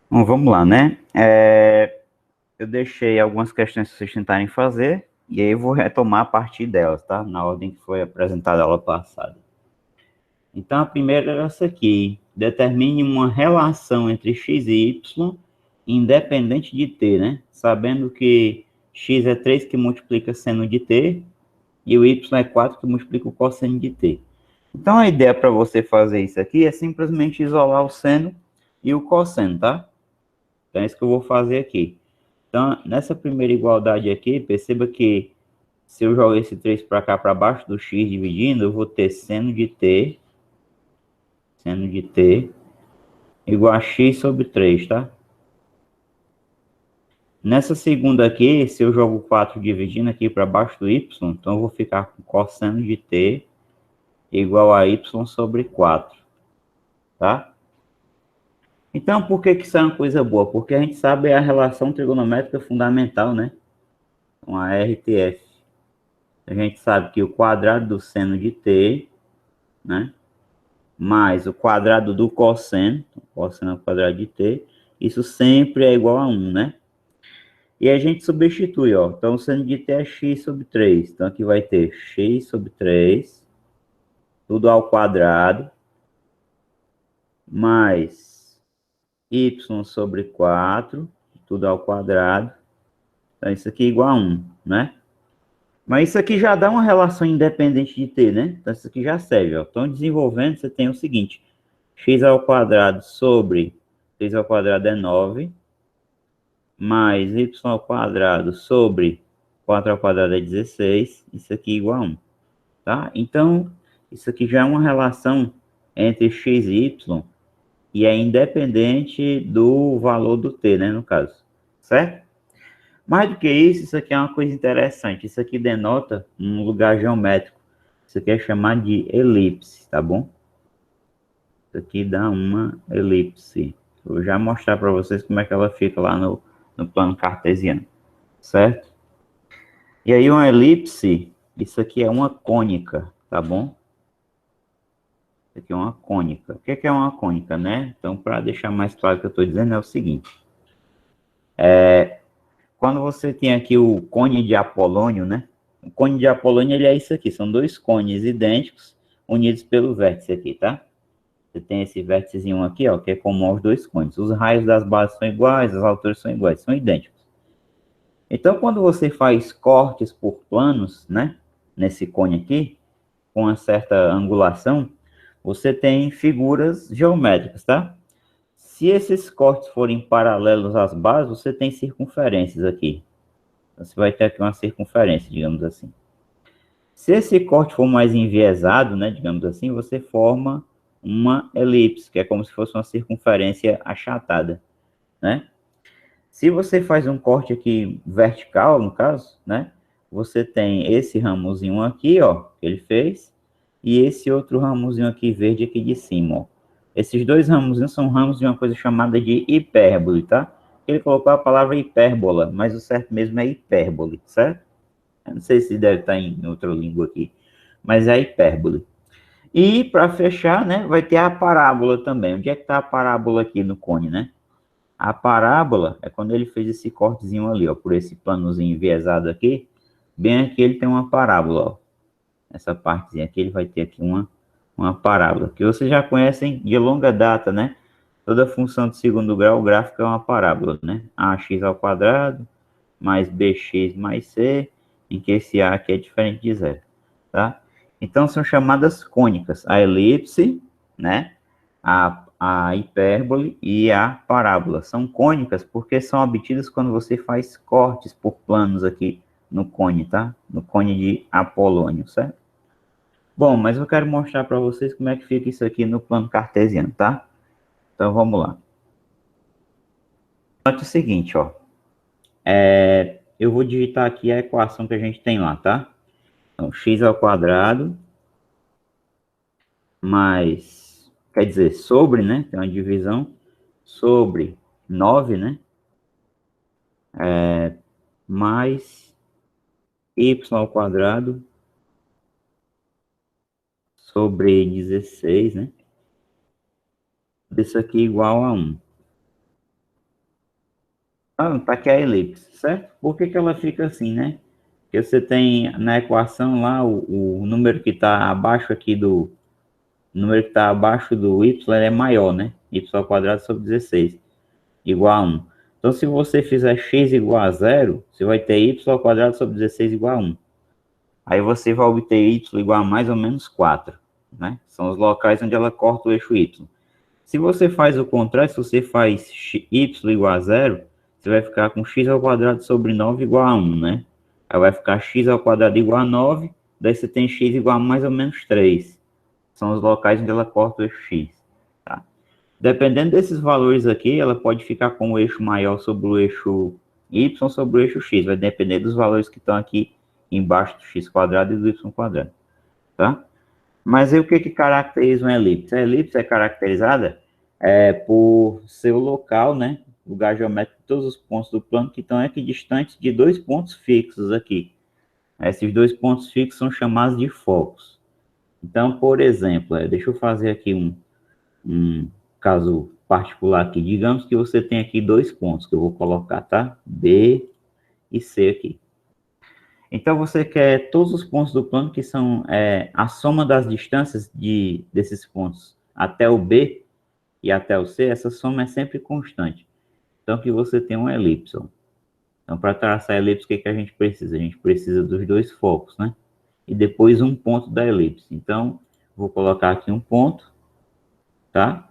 Bom, vamos lá, né? Eu deixei algumas questões para vocês tentarem fazer, e aí eu vou retomar a partir delas, tá? Na ordem que foi apresentada a aula passada. Então, a primeira é essa aqui. Determine uma relação entre x e y, independente de t, né? Sabendo que x é 3 que multiplica seno de t, e o y é 4 que multiplica o cosseno de t. Então, a ideia para você fazer isso aqui é simplesmente isolar o seno e o cosseno, tá? Então, é isso que eu vou fazer aqui. Então, nessa primeira igualdade aqui, perceba que se eu jogar esse 3 para cá, para baixo do x dividindo, eu vou ter seno de t igual a x sobre 3, tá? Nessa segunda aqui, se eu jogo 4 dividindo aqui para baixo do y, então eu vou ficar com cosseno de t igual a y sobre 4, tá? Então, por que isso é uma coisa boa? Porque a gente sabe a relação trigonométrica fundamental, né? Com a RTF. A gente sabe que o quadrado do seno de t, né? Mais o quadrado do cosseno, cosseno ao quadrado de t, isso sempre é igual a 1, né? E a gente substitui, ó. Então, o seno de t é x sobre 3. Então, aqui vai ter x sobre 3, tudo ao quadrado, mais y sobre 4, tudo ao quadrado. Então, isso aqui é igual a 1, né? Mas isso aqui já dá uma relação independente de t, né? Então, isso aqui já serve, ó. Então, desenvolvendo, você tem o seguinte. X ao quadrado sobre 3 ao quadrado é 9, mais y ao quadrado sobre 4 ao quadrado é 16, isso aqui é igual a 1, tá? Então, isso aqui já é uma relação entre x e y, e é independente do valor do t, né, no caso, certo? Mais do que isso aqui é uma coisa interessante, isso aqui denota um lugar geométrico, isso aqui é chamado de elipse, tá bom? Isso aqui dá uma elipse. Vou já mostrar para vocês como é que ela fica lá no plano cartesiano, certo? E aí uma elipse, isso aqui é uma cônica, tá bom? Isso aqui é uma cônica. O que é uma cônica, né? Então, para deixar mais claro o que eu estou dizendo, é o seguinte. Quando você tem aqui o cone de Apolônio, né? O cone de Apolônio, ele é isso aqui. São dois cones idênticos unidos pelo vértice aqui, tá? Você tem esse vérticezinho aqui, ó, que é comum aos dois cones. Os raios das bases são iguais, as alturas são iguais, são idênticos. Então, quando você faz cortes por planos, né, nesse cone aqui, com uma certa angulação, você tem figuras geométricas, tá? Se esses cortes forem paralelos às bases, você tem circunferências aqui. Então, você vai ter aqui uma circunferência, digamos assim. Se esse corte for mais enviesado, né, digamos assim, você forma uma elipse, que é como se fosse uma circunferência achatada, né? Se você faz um corte aqui vertical, no caso, né, você tem esse ramozinho aqui, ó, que ele fez, e esse outro ramozinho aqui verde aqui de cima, ó. Esses dois ramozinhos são ramos de uma coisa chamada de hipérbole, tá? Ele colocou a palavra hipérbola, mas o certo mesmo é hipérbole, certo? Eu não sei se deve estar em outra língua aqui, mas é hipérbole. E para fechar, né, vai ter a parábola também. Onde é que está a parábola aqui no cone, né? A parábola é quando ele fez esse cortezinho ali, ó, por esse planozinho enviesado aqui. Bem aqui ele tem uma parábola, ó. Essa partezinha aqui ele vai ter aqui uma parábola, que vocês já conhecem de longa data, né? Toda função de segundo grau, o gráfico é uma parábola, né? Ax ao quadrado mais bx mais c, em que esse a aqui é diferente de zero, tá? Então, são chamadas cônicas, a elipse, né? A hipérbole e a parábola. São cônicas porque são obtidas quando você faz cortes por planos aqui no cone, tá? No cone de Apolônio, certo? Bom, mas eu quero mostrar para vocês como é que fica isso aqui no plano cartesiano, tá? Então, vamos lá. Note o seguinte, ó. Eu vou digitar aqui a equação que a gente tem lá, tá? Então, x ao quadrado mais, quer dizer, sobre, né? Tem uma divisão sobre 9, né? Mais y ao quadrado sobre 16, né? Isso aqui igual a 1. Ah, tá aqui a elipse, certo? Por que que ela fica assim, né? Porque você tem na equação lá o número que está abaixo aqui do... O número que está abaixo do y é maior, né? Y ao quadrado sobre 16, igual a 1. Então, se você fizer x igual a zero, você vai ter y ao quadrado sobre 16 igual a 1. Aí você vai obter y igual a mais ou menos 4, né? São os locais onde ela corta o eixo y. Se você faz o contrário, se você faz y igual a zero, você vai ficar com x ao quadrado sobre 9 igual a 1, né? Aí vai ficar x ao quadrado igual a 9, daí você tem x igual a mais ou menos 3. São os locais onde ela corta o eixo x, tá? Dependendo desses valores aqui, ela pode ficar com o eixo maior sobre o eixo y sobre o eixo x. Vai depender dos valores que estão aqui embaixo do x quadrado e do y quadrado, tá? Mas aí o que caracteriza uma elipse? A elipse é caracterizada por seu local, né? Lugar geométrico de todos os pontos do plano que estão equidistantes de dois pontos fixos aqui. Esses dois pontos fixos são chamados de focos. Então, por exemplo, deixa eu fazer aqui um caso particular aqui. Digamos que você tem aqui dois pontos que eu vou colocar, tá? B e C aqui. Então, você quer todos os pontos do plano que são a soma das distâncias desses pontos até o B e até o C, essa soma é sempre constante. Então, que você tem uma elipse. Ó. Então, para traçar a elipse, o que a gente precisa? A gente precisa dos dois focos, né? E depois um ponto da elipse. Então, vou colocar aqui um ponto, tá?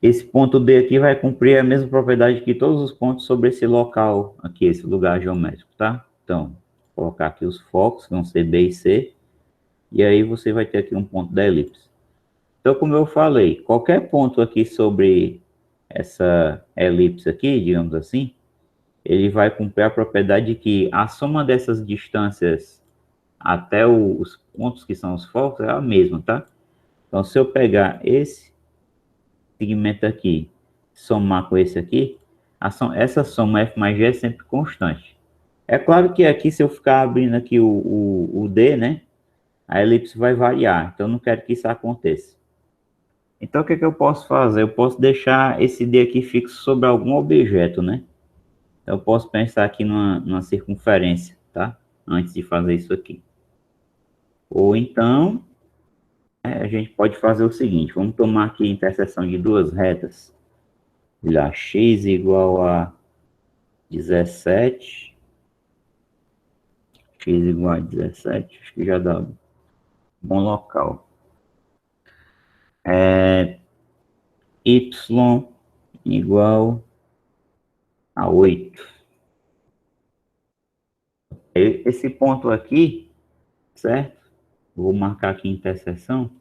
Esse ponto D aqui vai cumprir a mesma propriedade que todos os pontos sobre esse local aqui, esse lugar geométrico, tá? Então, vou colocar aqui os focos, que vão ser B e C, e aí você vai ter aqui um ponto da elipse. Então, como eu falei, qualquer ponto aqui sobre essa elipse aqui, digamos assim, ele vai cumprir a propriedade de que a soma dessas distâncias até os pontos que são os focos é a mesma, tá? Então, se eu pegar esse segmento aqui, somar com esse aqui, essa soma F mais G é sempre constante. É claro que aqui, se eu ficar abrindo aqui o D, né, a elipse vai variar, então eu não quero que isso aconteça. Então, o que eu posso fazer? Eu posso deixar esse D aqui fixo sobre algum objeto, né? Então, eu posso pensar aqui numa circunferência, tá? Antes de fazer isso aqui. Ou então, a gente pode fazer o seguinte, vamos tomar aqui a interseção de duas retas. Olha, x igual a 17, x igual a 17, acho que já dá um bom local. Y igual a 8. Esse ponto aqui, certo? Vou marcar aqui interseção.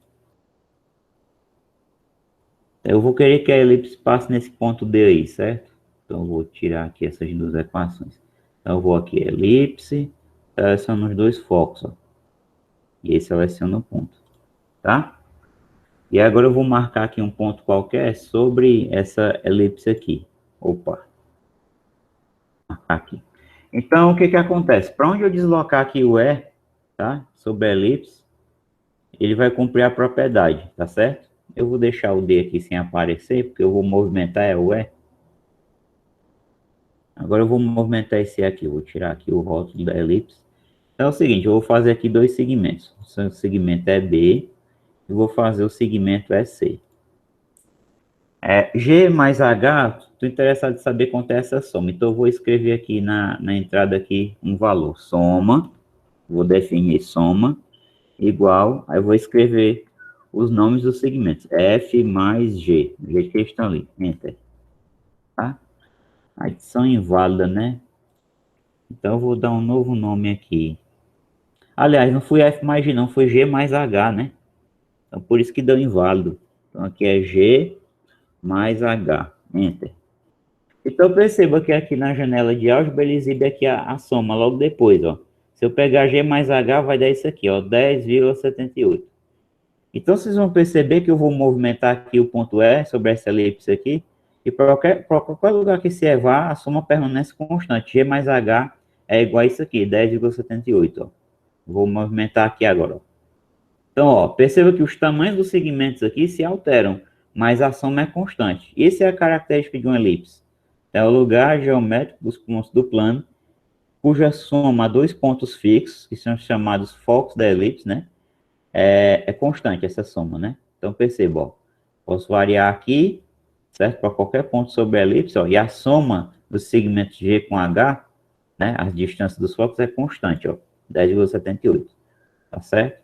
Eu vou querer que a elipse passe nesse ponto D aí, certo? Então, eu vou tirar aqui essas duas equações. Então, eu vou aqui, elipse, seleciono os dois focos, ó. E aí seleciono o ponto, tá? E agora eu vou marcar aqui um ponto qualquer sobre essa elipse aqui. Opa. Marcar aqui. Então, o que acontece? Para onde eu deslocar aqui o E, tá? Sobre a elipse, ele vai cumprir a propriedade, tá certo? Eu vou deixar o D aqui sem aparecer, porque eu vou movimentar o E. Agora eu vou movimentar esse aqui, vou tirar aqui o rótulo da elipse. Então é o seguinte, eu vou fazer aqui dois segmentos. O segmento é B e vou fazer o segmento é C. G mais H, estou interessado em saber quanto é essa soma. Então eu vou escrever aqui na entrada aqui um valor. Soma, vou definir soma, igual, aí eu vou escrever os nomes dos segmentos. F mais G, do jeito que eles estão ali. Enter. Tá? Adição inválida, né? Então eu vou dar um novo nome aqui. Aliás, não foi F mais G, não, foi G mais H, né? Então por isso que deu inválido. Então aqui é G mais H. Enter. Então perceba que aqui na janela de álgebra ele exibe aqui a soma logo depois, ó. Se eu pegar G mais H, vai dar isso aqui, ó, 10,78. Então vocês vão perceber que eu vou movimentar aqui o ponto E sobre essa elipse aqui, e para qualquer lugar que se vá, a soma permanece constante. G mais H é igual a isso aqui, 10,78, ó. Vou movimentar aqui agora, ó. Então, ó, perceba que os tamanhos dos segmentos aqui se alteram, mas a soma é constante. Essa é a característica de uma elipse. É o lugar geométrico dos pontos do plano, cuja soma a dois pontos fixos, que são chamados focos da elipse, né? É constante essa soma, né? Então, perceba, ó, posso variar aqui, certo? Para qualquer ponto sobre a elipse, ó, e a soma dos segmentos G com H, né? A distância dos focos é constante, ó, 10,78, tá certo?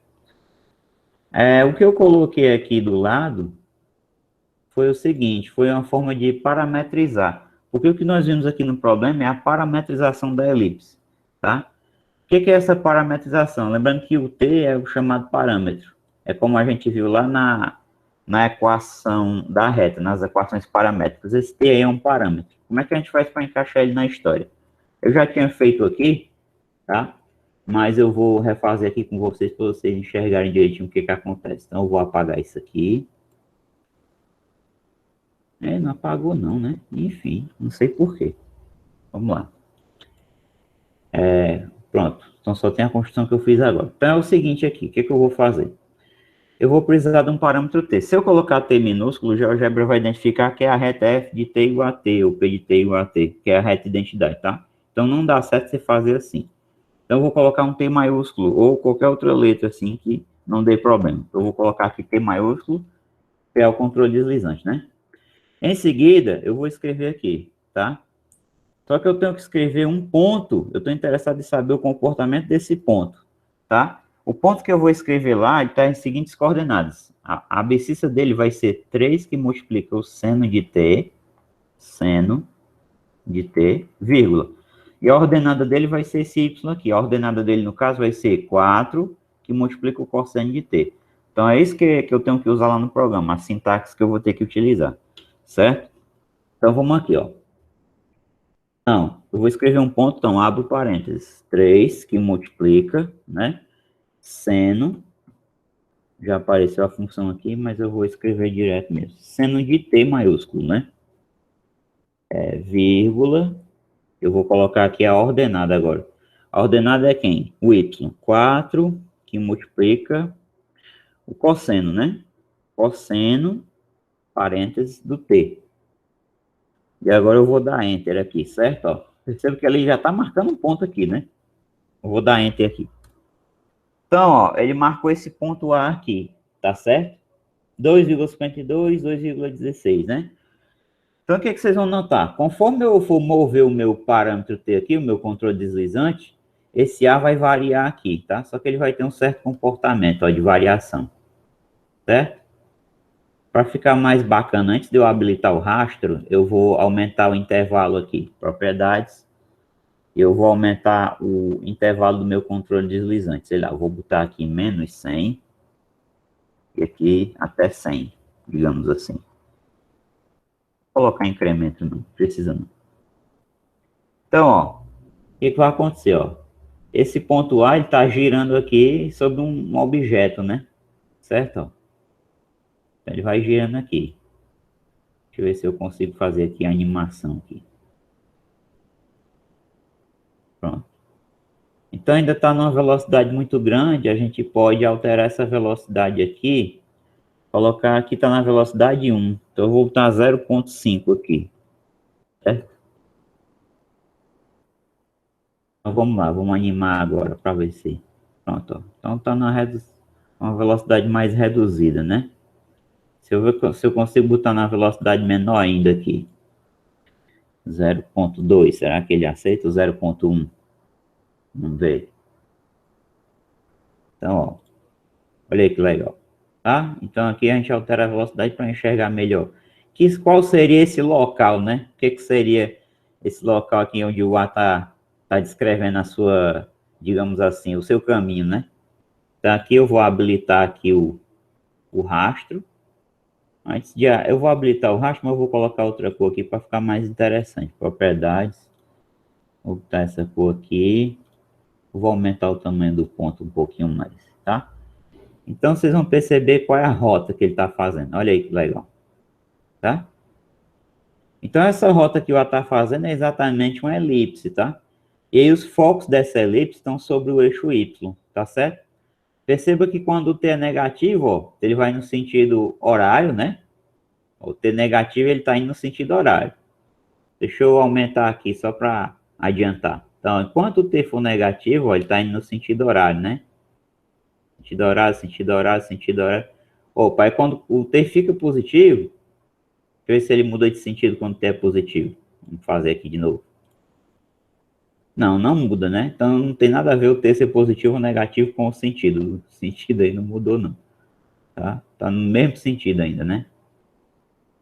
O que eu coloquei aqui do lado foi o seguinte, foi uma forma de parametrizar. Porque o que nós vimos aqui no problema é a parametrização da elipse, tá? O que é essa parametrização? Lembrando que o t é o chamado parâmetro. É como a gente viu lá na equação da reta, nas equações paramétricas. Esse t aí é um parâmetro. Como é que a gente faz para encaixar ele na história? Eu já tinha feito aqui, tá? Mas eu vou refazer aqui com vocês para vocês enxergarem direitinho o que acontece. Então eu vou apagar isso aqui. Não apagou não, né? Enfim, não sei por quê. Vamos lá. Pronto. Então só tem a construção que eu fiz agora. Então é o seguinte aqui, o que eu vou fazer? Eu vou precisar de um parâmetro t. Se eu colocar t minúsculo, o GeoGebra vai identificar que é a reta f de t igual a t, ou p de t igual a t, que é a reta de identidade, tá? Então não dá certo você fazer assim. Então eu vou colocar um t maiúsculo, ou qualquer outra letra assim que não dê problema. Eu vou colocar aqui t maiúsculo, que é o controle deslizante, né? Em seguida, eu vou escrever aqui, tá? Só que eu tenho que escrever um ponto. Eu estou interessado em saber o comportamento desse ponto, tá? O ponto que eu vou escrever lá está em seguintes coordenadas. A abscissa dele vai ser 3 que multiplica o seno de t, vírgula. E a ordenada dele vai ser esse y aqui. A ordenada dele, no caso, vai ser 4 que multiplica o cosseno de t. Então, é isso que eu tenho que usar lá no programa, a sintaxe que eu vou ter que utilizar, certo? Então, vamos aqui, ó. Não, eu vou escrever um ponto, então, abro parênteses. 3 que multiplica, né? Seno, já apareceu a função aqui, mas eu vou escrever direto mesmo. Seno de t maiúsculo, né? Vírgula, eu vou colocar aqui a ordenada agora. A ordenada é quem? O y. 4 que multiplica o cosseno, né? Cosseno, parênteses, do t. E agora eu vou dar enter aqui, certo? Ó, perceba que ele já está marcando um ponto aqui, né? Eu vou dar enter aqui. Então, ó, ele marcou esse ponto A aqui, tá certo? 2,52, 2,16, né? Então, o que vocês vão notar? Conforme eu for mover o meu parâmetro T aqui, o meu controle deslizante, esse A vai variar aqui, tá? Só que ele vai ter um certo comportamento, ó, de variação, certo? Para ficar mais bacana, antes de eu habilitar o rastro, eu vou aumentar o intervalo aqui, propriedades, e eu vou aumentar o intervalo do meu controle deslizante. Sei lá, eu vou botar aqui menos 100 e aqui até 100, digamos assim. Vou colocar incremento não, precisa não. Então, ó, o que vai acontecer, ó? Esse ponto A está girando aqui sobre um objeto, né? Certo? Ó. Então, ele vai girando aqui. Deixa eu ver se eu consigo fazer aqui a animação aqui. Pronto. Então ainda está numa velocidade muito grande, a gente pode alterar essa velocidade aqui, colocar aqui está na velocidade 1, então eu vou botar 0,5 aqui, certo? Então vamos lá, vamos animar agora para ver se... Pronto, ó. Então está uma velocidade mais reduzida, né? Se eu consigo botar na velocidade menor ainda aqui, 0,2, será que ele aceita o 0,1? Vamos ver. Então, ó, olha aí que legal. Tá? Então aqui a gente altera a velocidade para enxergar melhor. Qual seria esse local, né? O que seria esse local aqui onde o A tá descrevendo a sua, digamos assim, o seu caminho, né? Então aqui eu vou habilitar aqui o rastro. Eu vou habilitar o rastro, mas eu vou colocar outra cor aqui para ficar mais interessante. Propriedades. Vou botar essa cor aqui. Vou aumentar o tamanho do ponto um pouquinho mais, tá? Então vocês vão perceber qual é a rota que ele está fazendo. Olha aí que legal. Tá? Então, essa rota que o A está fazendo é exatamente uma elipse, tá? E aí, os focos dessa elipse estão sobre o eixo Y, tá certo? Perceba que quando o T é negativo, ó, ele vai no sentido horário, né? O T negativo, ele está indo no sentido horário. Deixa eu aumentar aqui só para adiantar. Então, enquanto o T for negativo, ó, ele está indo no sentido horário, né? Sentido horário, sentido horário, sentido horário. Opa, aí quando o T fica positivo, deixa eu ver se ele muda de sentido quando o T é positivo. Vamos fazer aqui de novo. Não, não muda, né? Então não tem nada a ver o T ser positivo ou negativo com o sentido. O sentido aí não mudou, não. Tá? Tá no mesmo sentido ainda, né?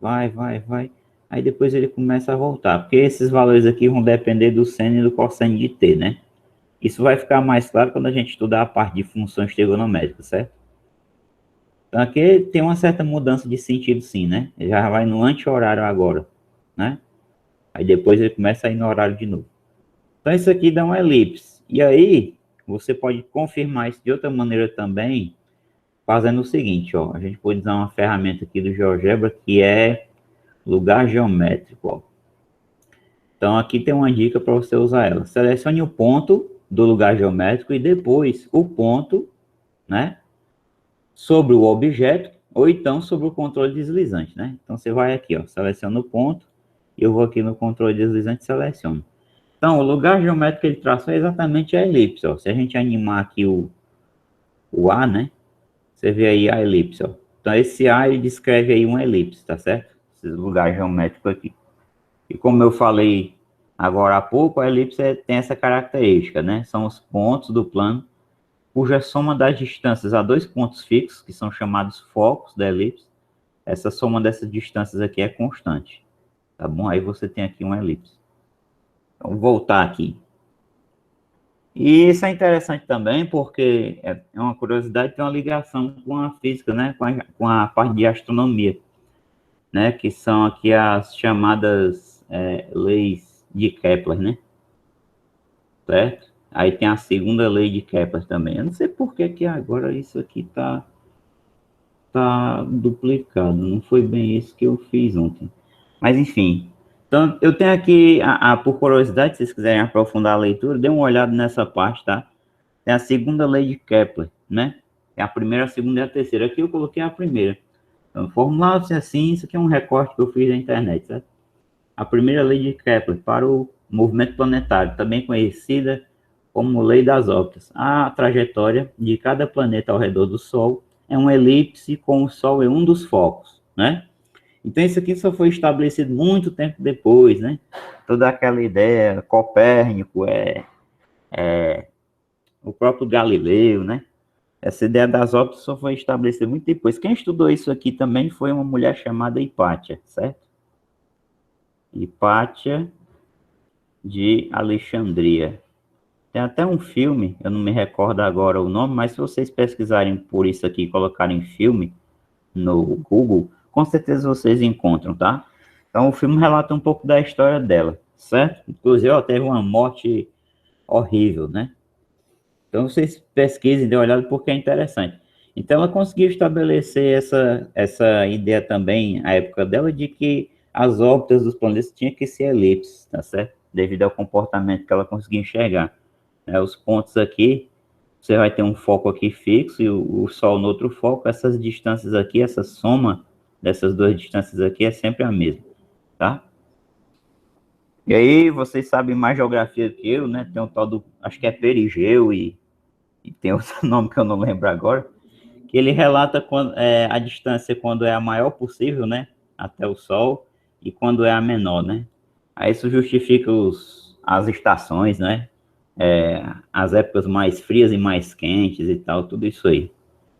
Vai, vai, vai. Aí depois ele começa a voltar. Porque esses valores aqui vão depender do seno e do cosseno de T, né? Isso vai ficar mais claro quando a gente estudar a parte de funções trigonométricas, certo? Então aqui tem uma certa mudança de sentido sim, né? Ele já vai no anti-horário agora, né? Aí depois ele começa a ir no horário de novo. Então isso aqui dá uma elipse. E aí você pode confirmar isso de outra maneira também, fazendo o seguinte, ó. A gente pode usar uma ferramenta aqui do GeoGebra que é lugar geométrico, ó. Então aqui tem uma dica para você usar ela. Selecione o ponto do lugar geométrico e depois o ponto, né, sobre o objeto ou então sobre o controle deslizante, né? Então você vai aqui, ó, seleciona o ponto e eu vou aqui no controle deslizante e seleciono. Então o lugar geométrico que ele traçou é exatamente a elipse, ó. Se a gente animar aqui o A, né? Você vê aí a elipse, ó. Então esse A ele descreve aí uma elipse, tá certo? Esse lugar geométrico aqui. E como eu falei agora há pouco, a elipse tem essa característica, né? São os pontos do plano cuja soma das distâncias a dois pontos fixos, que são chamados focos da elipse, essa soma dessas distâncias aqui é constante, tá bom? Aí você tem aqui uma elipse. Então, vou voltar aqui. E isso é interessante também, porque é uma curiosidade, tem uma ligação com a física, né? Com a parte de astronomia, né? Que são aqui as chamadas leis de Kepler, né? Certo? Aí tem a segunda lei de Kepler também. Eu não sei por que que agora isso aqui tá duplicado. Não foi bem isso que eu fiz ontem. Mas enfim. Então, eu tenho aqui, por curiosidade, se vocês quiserem aprofundar a leitura, dê uma olhada nessa parte, tá? Tem a segunda lei de Kepler, né? É a primeira, a segunda e a terceira. Aqui eu coloquei a primeira. Então, formulado assim, isso aqui é um recorte que eu fiz na internet, certo? A primeira lei de Kepler para o movimento planetário, também conhecida como lei das órbitas. A trajetória de cada planeta ao redor do Sol é uma elipse com o Sol em um dos focos, né? Então isso aqui só foi estabelecido muito tempo depois, né? Toda aquela ideia, Copérnico, o próprio Galileu, né? Essa ideia das órbitas só foi estabelecida muito depois. Quem estudou isso aqui também foi uma mulher chamada Hipátia, certo? Hipátia de Alexandria. Tem até um filme, eu não me recordo agora o nome, mas se vocês pesquisarem por isso aqui e colocarem filme no Google, com certeza vocês encontram, tá? Então o filme relata um pouco da história dela, certo? Inclusive, ela teve uma morte horrível, né? Então vocês pesquisem, dêem uma olhada porque é interessante. Então ela conseguiu estabelecer essa ideia também, a época dela, de que as órbitas dos planetas tinham que ser elipses, tá certo? Devido ao comportamento que ela conseguia enxergar. Os pontos aqui, você vai ter um foco aqui fixo e o Sol no outro foco. Essas distâncias aqui, essa soma dessas duas distâncias aqui é sempre a mesma, tá? E aí, vocês sabem mais geografia que eu, né? Tem um tal do, acho que é perigeu e tem outro nome que eu não lembro agora, que ele relata quando, a distância quando é a maior possível, né? Até o Sol e quando é a menor, né? Aí isso justifica as estações, né? As épocas mais frias e mais quentes e tal, tudo isso aí,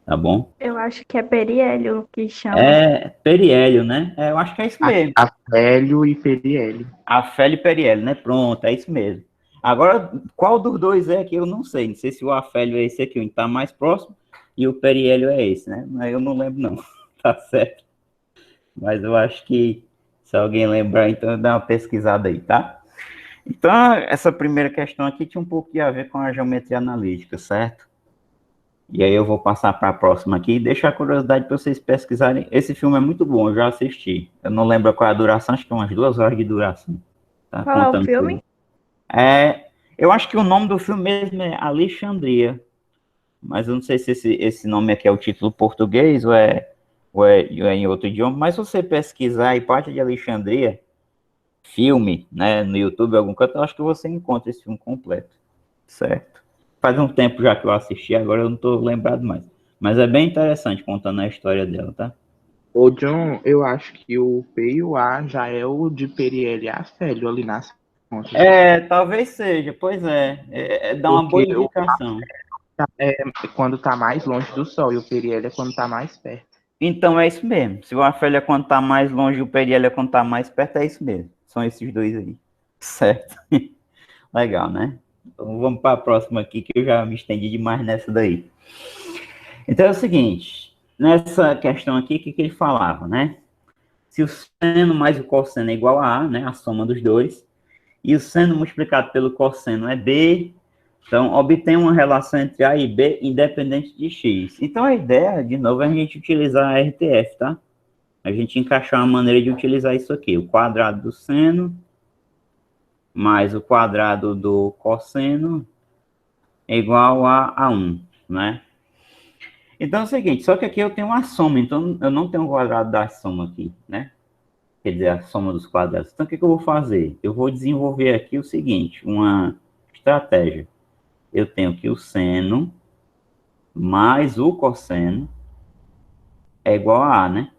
tá bom? Eu acho que é periélio que chama. É periélio, né? Eu acho que é isso mesmo. Afélio e periélio. Afélio e periélio, né? Pronto, é isso mesmo. Agora, qual dos dois é que eu não sei. Não sei se o afélio é esse aqui, o que está mais próximo, e o periélio é esse, né? Mas eu não lembro, não. Tá certo. Mas eu acho que, se alguém lembrar, então dá uma pesquisada aí, tá? Então, essa primeira questão aqui tinha um pouco a ver com a geometria analítica, certo? E aí eu vou passar para a próxima aqui. Deixa a curiosidade para vocês pesquisarem. Esse filme é muito bom, eu já assisti. Eu não lembro qual é a duração, acho que é umas 2 horas de duração. Tá Qual é o contando filme? tudo. Eu acho que o nome do filme mesmo é Alexandria. Mas eu não sei se esse nome aqui é o título português ou é em outro idioma. Mas se você pesquisar Hipátia de Alexandria, filme, né, no YouTube, algum canto, eu acho que você encontra esse filme completo, certo? Faz um tempo já que eu assisti, agora eu não tô lembrado mais. Mas é bem interessante contando a história dela, tá? Ô, John, eu acho que o P e o A já é o de Periele e Afélio ali nas contas. Talvez seja, pois dá uma boa Porque o indicação. é quando tá mais longe do Sol e o Periele é quando tá mais perto. Então é isso mesmo. Se o Afélia quando tá mais longe e o Periélia quando tá mais perto, é isso mesmo. São esses dois aí. Certo. Legal, né? Então vamos para a próxima aqui, que eu já me estendi demais nessa daí. Então é o seguinte, nessa questão aqui, o que ele falava, né? Se o seno mais o cosseno é igual a A, né? A soma dos dois, e o seno multiplicado pelo cosseno é B, então obtém uma relação entre A e B independente de X. Então a ideia, de novo, é a gente utilizar a RTF, tá? A gente encaixar uma maneira de utilizar isso aqui, o quadrado do seno mais o quadrado do cosseno é igual a 1, né? Então é o seguinte, só que aqui eu tenho uma soma, então eu não tenho o quadrado da soma aqui, né? Quer dizer, a soma dos quadrados. Então o que eu vou fazer? Eu vou desenvolver aqui o seguinte, uma estratégia. Eu tenho aqui o seno mais o cosseno é igual a A, né?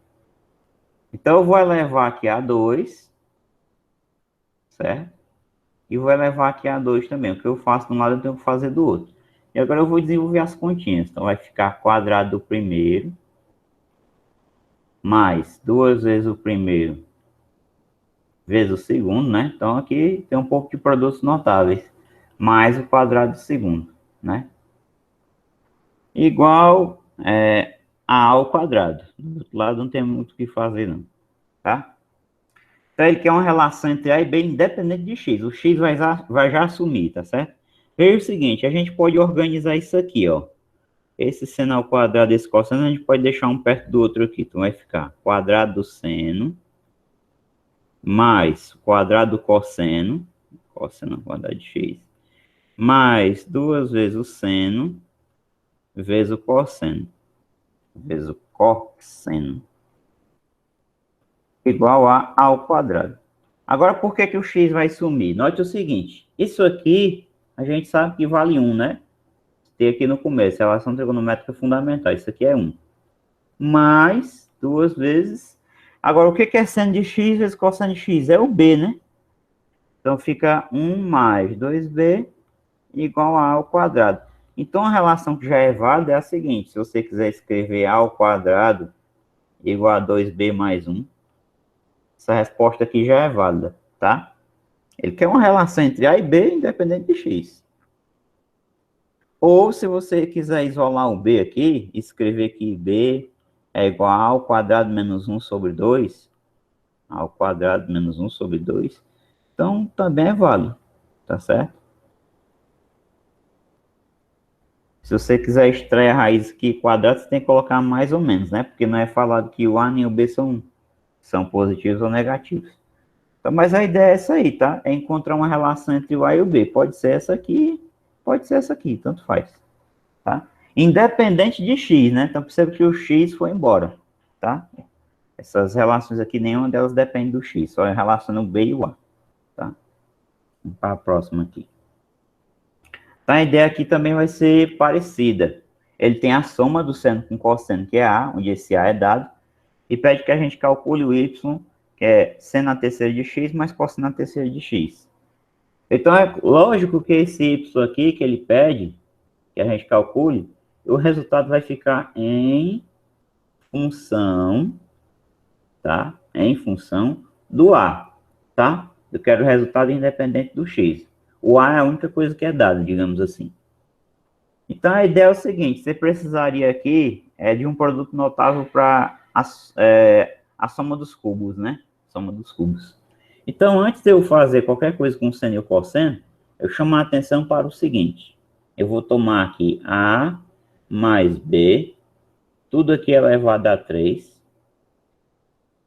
Então eu vou elevar aqui a 2, certo? E vou elevar aqui a 2 também. O que eu faço de um lado eu tenho que fazer do outro. E agora eu vou desenvolver as continhas. Então vai ficar quadrado do primeiro mais 2 vezes o primeiro vezes o segundo, né? Então aqui tem um pouco de produtos notáveis, mais o quadrado do segundo, né? Igual a ao quadrado. Do outro lado não tem muito o que fazer, não, tá? Então ele quer uma relação entre A e B independente de X. O X vai já assumir, tá certo? Veja o seguinte, a gente pode organizar isso aqui, ó. Esse seno ao quadrado desse cosseno, a gente pode deixar um perto do outro aqui. Então vai ficar quadrado do seno mais quadrado do cosseno ao quadrado de x, mais 2 vezes o seno, vezes o cosseno, vezes o cosseno, igual a ao quadrado. Agora, por que o x vai sumir? Note o seguinte, isso aqui, a gente sabe que vale 1, né? Tem aqui no começo, relação trigonométrica fundamental, isso aqui é 1. Mais 2 vezes... Agora, o que é seno de x vezes cosseno de x? É o b, né? Então, fica 1 mais 2b igual a ao quadrado. Então, a relação que já é válida é a seguinte. Se você quiser escrever a ao quadrado igual a 2b mais 1, essa resposta aqui já é válida, tá? Ele quer uma relação entre a e b independente de x. Ou, se você quiser isolar o b aqui, escrever que b é igual a ao quadrado menos 1 sobre 2, ao quadrado menos 1 sobre 2, então também é válido, tá certo? Se você quiser extrair a raiz aqui quadrada, você tem que colocar mais ou menos, né? Porque não é falado que o A nem o B são positivos ou negativos. Então, mas a ideia é essa aí, tá? É encontrar uma relação entre o A e o B. Pode ser essa aqui, pode ser essa aqui, tanto faz, tá? Independente de X, né? Então, perceba que o X foi embora, tá? Essas relações aqui, nenhuma delas depende do X, só relaciona o B e o A, tá? Vamos para a próxima aqui. Então, a ideia aqui também vai ser parecida. Ele tem a soma do seno com cosseno, que é A, onde esse A é dado, e pede que a gente calcule o Y, que é seno a terceira de X, mais cosseno a terceira de X. Então, é lógico que esse Y aqui, que ele pede, que a gente calcule, o resultado vai ficar em função, tá? Em função do A, tá? Eu quero o resultado independente do X. O A é a única coisa que é dada, digamos assim. Então, a ideia é o seguinte, você precisaria aqui de um produto notável para a soma dos cubos, né? Soma dos cubos. Então, antes de eu fazer qualquer coisa com seno e cosseno, eu chamo a atenção para o seguinte. Eu vou tomar aqui A mais B, tudo aqui elevado a 3.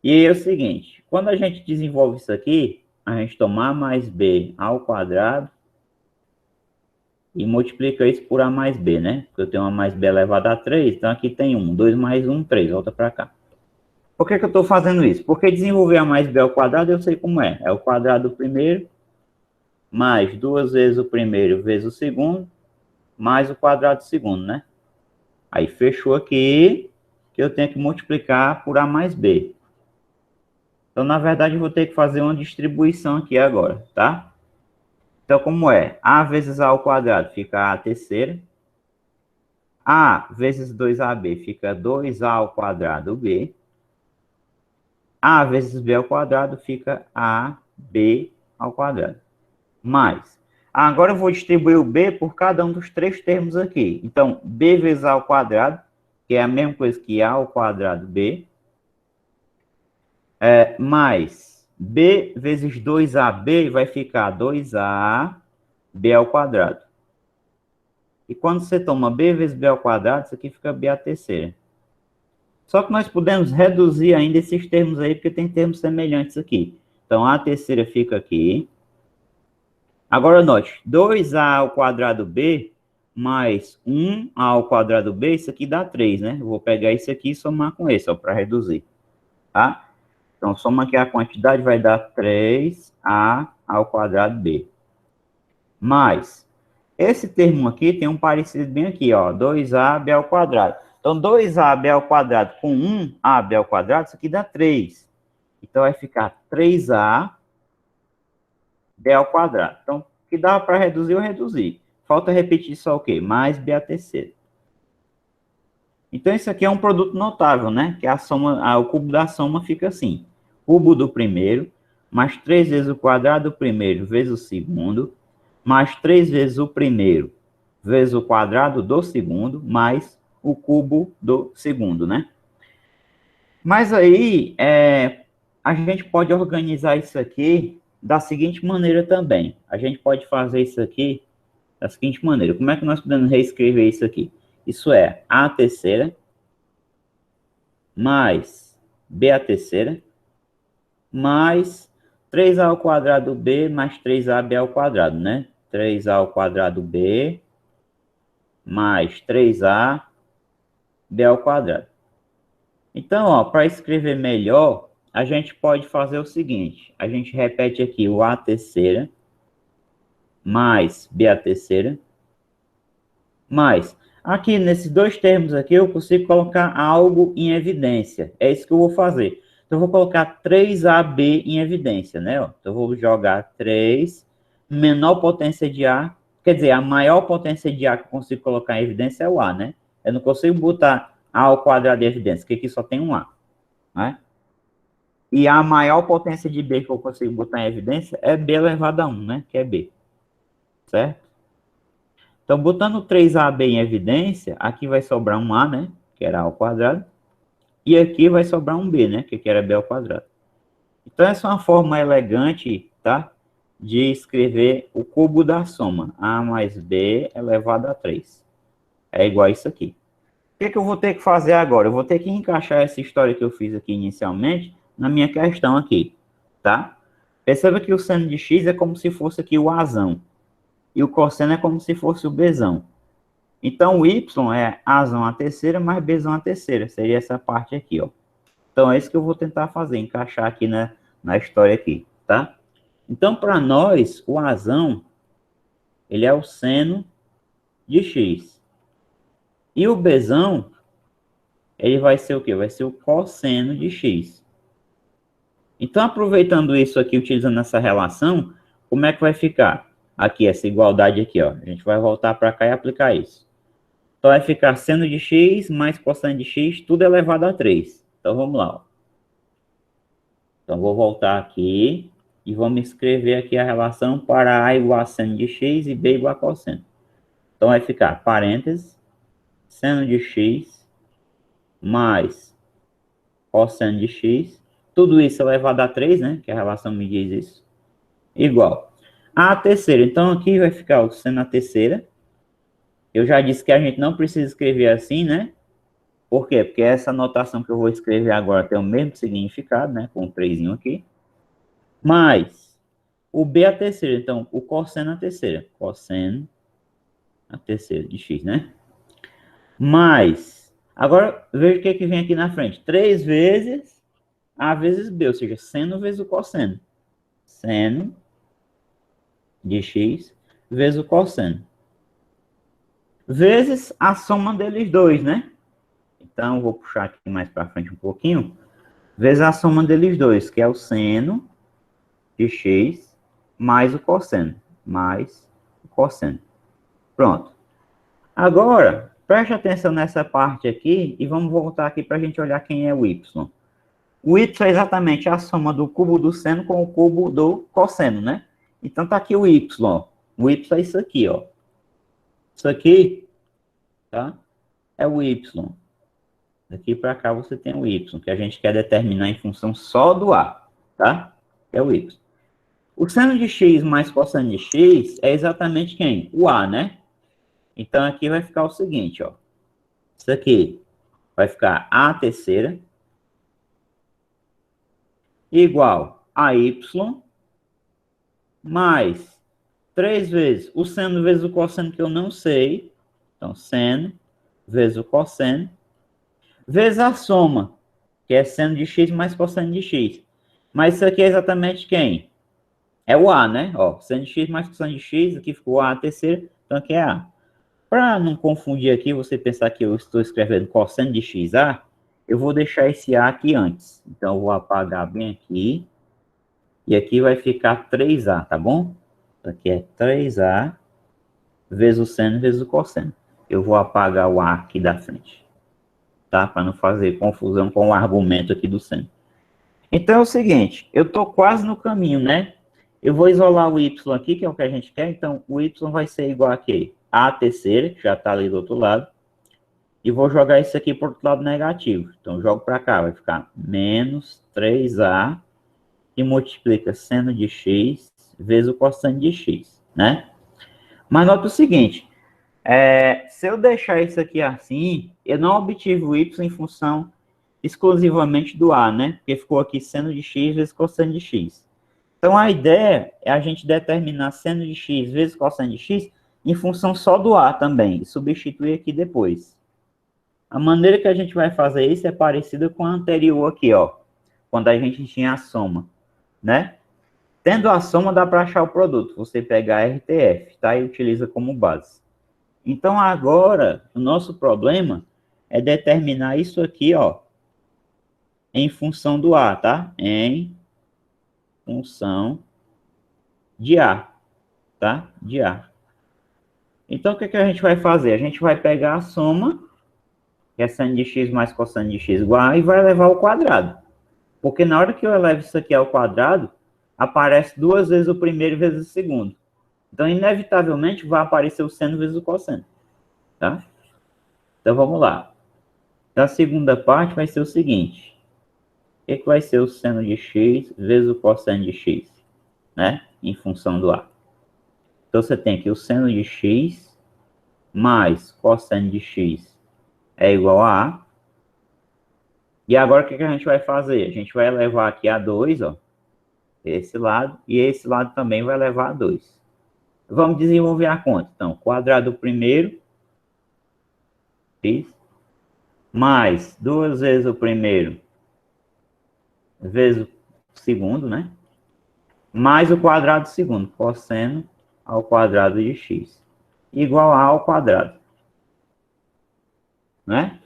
E aí é o seguinte, quando a gente desenvolve isso aqui, a gente toma A mais B ao quadrado, e multiplica isso por A mais B, né? Porque eu tenho A mais B elevado a 3, então aqui tem 1. 2 mais 1, 3. Volta para cá. Por que que eu estou fazendo isso? Porque desenvolver a mais b ao quadrado eu sei como é. É o quadrado do primeiro, mais 2 vezes o primeiro vezes o segundo, mais o quadrado do segundo, né? Aí fechou aqui, que eu tenho que multiplicar por a mais b. Então, na verdade, eu vou ter que fazer uma distribuição aqui agora, tá? Então, como é? A vezes a ao quadrado fica a terceira. A vezes 2ab fica 2a ao quadrado b. A vezes b ao quadrado fica ab ao quadrado. Mais. Agora eu vou distribuir o b por cada um dos três termos aqui. Então, b vezes a ao quadrado, que é a mesma coisa que a ao quadrado b, mais b vezes 2ab vai ficar 2ab ao quadrado. E quando você toma b vezes b ao quadrado, isso aqui fica b à terceira. Só que nós podemos reduzir ainda esses termos aí, porque tem termos semelhantes aqui. Então, a terceira fica aqui. Agora, note, 2a ao quadrado b mais 1a ao quadrado b, isso aqui dá 3, né? Eu vou pegar isso aqui e somar com esse, ó, para reduzir, tá? Então, soma aqui a quantidade, vai dar 3a ao quadrado b. Mais, esse termo aqui tem um parecido bem aqui, ó, 2ab ao quadrado. Então, 2ab ao quadrado com 1ab ao quadrado, isso aqui dá 3. Então, vai ficar 3ab ao quadrado. Então, o que dá para reduzir, eu reduzi. Falta repetir só o quê? Mais b à terceira. Então, isso aqui é um produto notável, né? Que a soma, o cubo da soma fica assim. Cubo do primeiro, mais 3 vezes o quadrado do primeiro vezes o segundo, mais 3 vezes o primeiro vezes o quadrado do segundo, mais o cubo do segundo, né? Mas aí, a gente pode organizar isso aqui da seguinte maneira também. A gente pode fazer isso aqui da seguinte maneira. Como é que nós podemos reescrever isso aqui? Isso é a terceira mais b à terceira mais 3a ao quadrado b mais 3ab ao quadrado, né? 3a ao quadrado b mais 3ab ao quadrado. Então, ó, para escrever melhor, a gente pode fazer o seguinte. A gente repete aqui o a terceira mais b à terceira mais. Aqui, nesses dois termos aqui, eu consigo colocar algo em evidência. É isso que eu vou fazer. Então, eu vou colocar 3ab em evidência, né? Ó, então, eu vou jogar 3, menor potência de A. Quer dizer, a maior potência de A que eu consigo colocar em evidência é o A, né? Eu não consigo botar A ao quadrado em evidência, porque aqui só tem um A, né? E a maior potência de B que eu consigo botar em evidência é B elevado a 1, né? Que é B, certo? Então, botando 3ab em evidência, aqui vai sobrar um a, né? Que era a ao quadrado. E aqui vai sobrar um b, né? Que aqui era b ao quadrado. Então, essa é uma forma elegante, tá? De escrever o cubo da soma. A mais b elevado a 3. É igual a isso aqui. O que eu vou ter que fazer agora? Eu vou ter que encaixar essa história que eu fiz aqui inicialmente na minha questão aqui, tá? Perceba que o seno de x é como se fosse aqui o azão. E o cosseno é como se fosse o bzão. Então, o y é azão à terceira mais bzão à terceira. Seria essa parte aqui, ó. Então, é isso que eu vou tentar fazer, encaixar aqui na história aqui, tá? Então, para nós, o azão, ele é o seno de x. E o bzão, ele vai ser o quê? Vai ser o cosseno de x. Então, aproveitando isso aqui, utilizando essa relação, como é que vai ficar? Aqui, essa igualdade aqui, ó. A gente vai voltar para cá e aplicar isso. Então, vai ficar seno de x mais cosseno de x, tudo elevado a 3. Então, vamos lá. Ó. Então, vou voltar aqui e vamos escrever aqui a relação para a igual a seno de x e b igual a cosseno. Então, vai ficar parênteses, seno de x mais cosseno de x, tudo isso elevado a 3, né? Que a relação me diz isso. Igual a terceira. Então, aqui vai ficar o seno a terceira. Eu já disse que a gente não precisa escrever assim, né? Por quê? Porque essa notação que eu vou escrever agora tem o mesmo significado, né? Com um 3 aqui. Mais o b a terceira. Então, o cosseno a terceira. Cosseno a terceira de x, né? Mais. Agora, veja o que vem aqui na frente. 3 vezes A vezes B, ou seja, seno vezes o cosseno. Seno de x vezes o cosseno. Vezes a soma deles dois, né? Então, vou puxar aqui mais para frente um pouquinho. Vezes a soma deles dois, que é o seno de x mais o cosseno. Mais o cosseno. Pronto. Agora, preste atenção nessa parte aqui e vamos voltar aqui para a gente olhar quem é o y. O y é exatamente a soma do cubo do seno com o cubo do cosseno, né? Então, tá aqui o y. O y é isso aqui, ó. Isso aqui, tá? É o y. Daqui para cá você tem o y, que a gente quer determinar em função só do a, tá? É o y. O seno de x mais cosseno de x é exatamente quem? O a, né? Então, aqui vai ficar o seguinte, ó. Isso aqui vai ficar a terceira igual a y mais 3 vezes o seno vezes o cosseno, que eu não sei. Então, seno vezes o cosseno, vezes a soma, que é seno de x mais cosseno de x. Mas isso aqui é exatamente quem? É o a, né? Ó, seno de x mais cosseno de x, aqui ficou a terceira, então aqui é a. Para não confundir aqui, você pensar que eu estou escrevendo cosseno de xa, eu vou deixar esse a aqui antes. Então, eu vou apagar bem aqui. E aqui vai ficar 3a, tá bom? Aqui é 3a vezes o seno vezes o cosseno. Eu vou apagar o a aqui da frente, tá? Para não fazer confusão com o argumento aqui do seno. Então, é o seguinte, eu estou quase no caminho, né? Eu vou isolar o y aqui, que é o que a gente quer. Então, o y vai ser igual a quê? A terceira, que já está ali do outro lado. E vou jogar isso aqui para o outro lado negativo. Então, jogo para cá, vai ficar menos 3a, que multiplica seno de x vezes o cosseno de x, né? Mas nota o seguinte, se eu deixar isso aqui assim, eu não obtive o y em função exclusivamente do a, né? Porque ficou aqui seno de x vezes cosseno de x. Então, a ideia é a gente determinar seno de x vezes cosseno de x em função só do a também, e substituir aqui depois. A maneira que a gente vai fazer isso é parecida com a anterior aqui, ó, quando a gente tinha a soma, né? Tendo a soma, dá para achar o produto. Você pega a RTF, tá? E utiliza como base. Então, agora, o nosso problema é determinar isso aqui, ó, em função do a, tá? Em função de a, tá? De a. Então, o que que a gente vai fazer? A gente vai pegar a soma, que é seno de x mais cosseno de x igual a, e vai levar ao quadrado. Porque na hora que eu elevo isso aqui ao quadrado, aparece duas vezes o primeiro vezes o segundo. Então, inevitavelmente, vai aparecer o seno vezes o cosseno, tá? Então, vamos lá. Então, a segunda parte vai ser o seguinte. O que vai ser o seno de x vezes o cosseno de x, né? Em função do a. Então, você tem aqui o seno de x mais cosseno de x é igual a A. E agora, o que a gente vai fazer? A gente vai levar aqui a 2, ó, esse lado, e esse lado também vai levar a 2. Vamos desenvolver a conta. Então, quadrado do primeiro, x, mais 2 vezes o primeiro, vezes o segundo, né? Mais o quadrado do segundo, cosseno ao quadrado de x, igual a ao quadrado, né?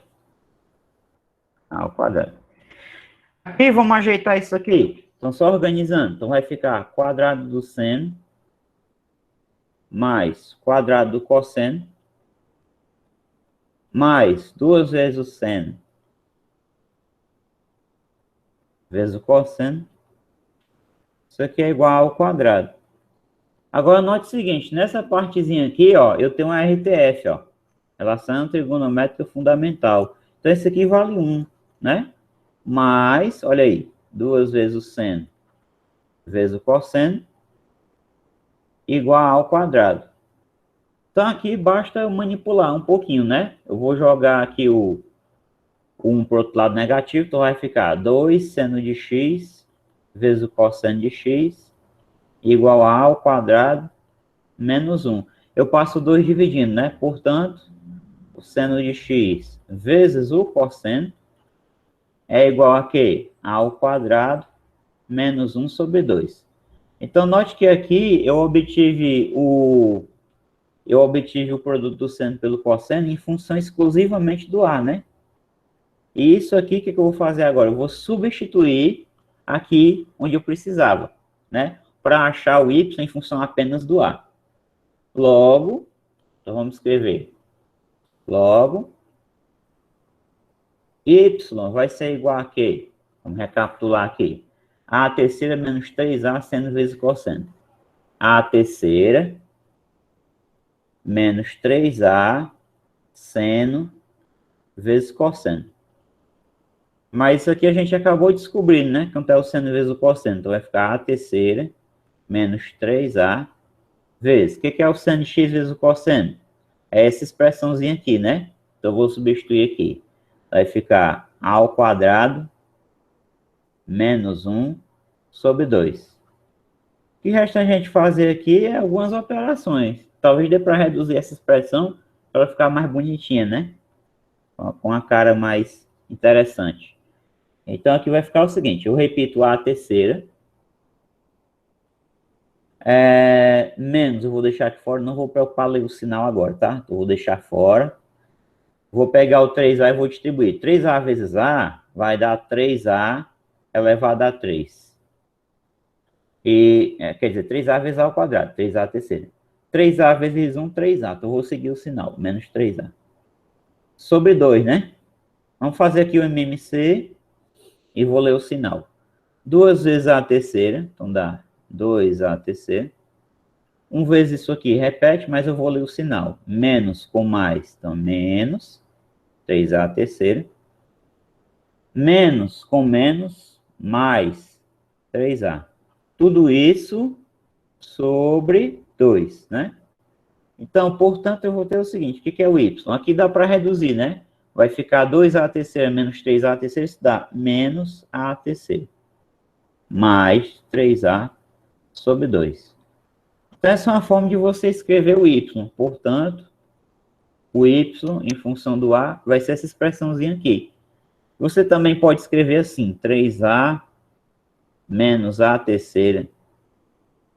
Ao quadrado. Aqui, vamos ajeitar isso aqui. Então, só organizando. Então, vai ficar quadrado do seno mais quadrado do cosseno mais 2 vezes o seno vezes o cosseno. Isso aqui é igual ao quadrado. Agora, note o seguinte. Nessa partezinha aqui, ó, eu tenho uma RTF, ó. Relação trigonométrica fundamental. Então, esse aqui vale 1, né? Mas, olha aí, 2 vezes o seno vezes o cosseno igual ao quadrado. Então, aqui basta manipular um pouquinho, né? Eu vou jogar aqui o 1 para o outro lado negativo, então vai ficar 2 seno de x vezes o cosseno de x igual a ao quadrado menos 1. Eu passo 2 dividindo, né? Portanto, o seno de x vezes o cosseno é igual a quê? A ao quadrado menos 1 sobre 2. Então, note que aqui eu obtive o produto do seno pelo cosseno em função exclusivamente do A, né? E isso aqui, o que eu vou fazer agora? Eu vou substituir aqui onde eu precisava, né? Para achar o y em função apenas do A. Logo, então vamos escrever. Logo, y vai ser igual a quê? Vamos recapitular aqui. A terceira menos 3A seno vezes cosseno. A terceira menos 3A seno vezes cosseno. Mas isso aqui a gente acabou descobrindo, né? Quanto é o seno vezes o cosseno. Então vai ficar A terceira menos 3A vezes. O que é o seno de x vezes o cosseno? É essa expressãozinha aqui, né? Então eu vou substituir aqui. Vai ficar A ao quadrado menos 1 sobre 2. O que resta a gente fazer aqui é algumas operações. Talvez dê para reduzir essa expressão para ficar mais bonitinha, né? Com a cara mais interessante. Então, aqui vai ficar o seguinte. Eu repito A terceira. Menos, eu vou deixar aqui fora. Não vou preocupar ler o sinal agora, tá? Então, eu vou deixar fora. Vou pegar o 3A e vou distribuir. 3A vezes A vai dar 3A elevado a 3. Quer dizer, 3A vezes A ao quadrado. 3A terceira. 3A vezes 1, 3A. Então, eu vou seguir o sinal. Menos 3A. Sobre 2, né? Vamos fazer aqui o MMC e vou ler o sinal. 2 vezes A terceira. Então, dá 2A terceira. 1 vezes isso aqui repete, mas eu vou ler o sinal. Menos com mais. Então, menos 3A terceira. Menos com menos, mais 3A. Tudo isso sobre 2, né? Então, portanto, eu vou ter o seguinte. O que é o y? Aqui dá para reduzir, né? Vai ficar 2A terceira menos 3A terceira. Isso dá menos A terceira. Mais 3A sobre 2. Então, essa é uma forma de você escrever o y. Portanto, o y em função do A vai ser essa expressãozinha aqui. Você também pode escrever assim, 3A menos A terceira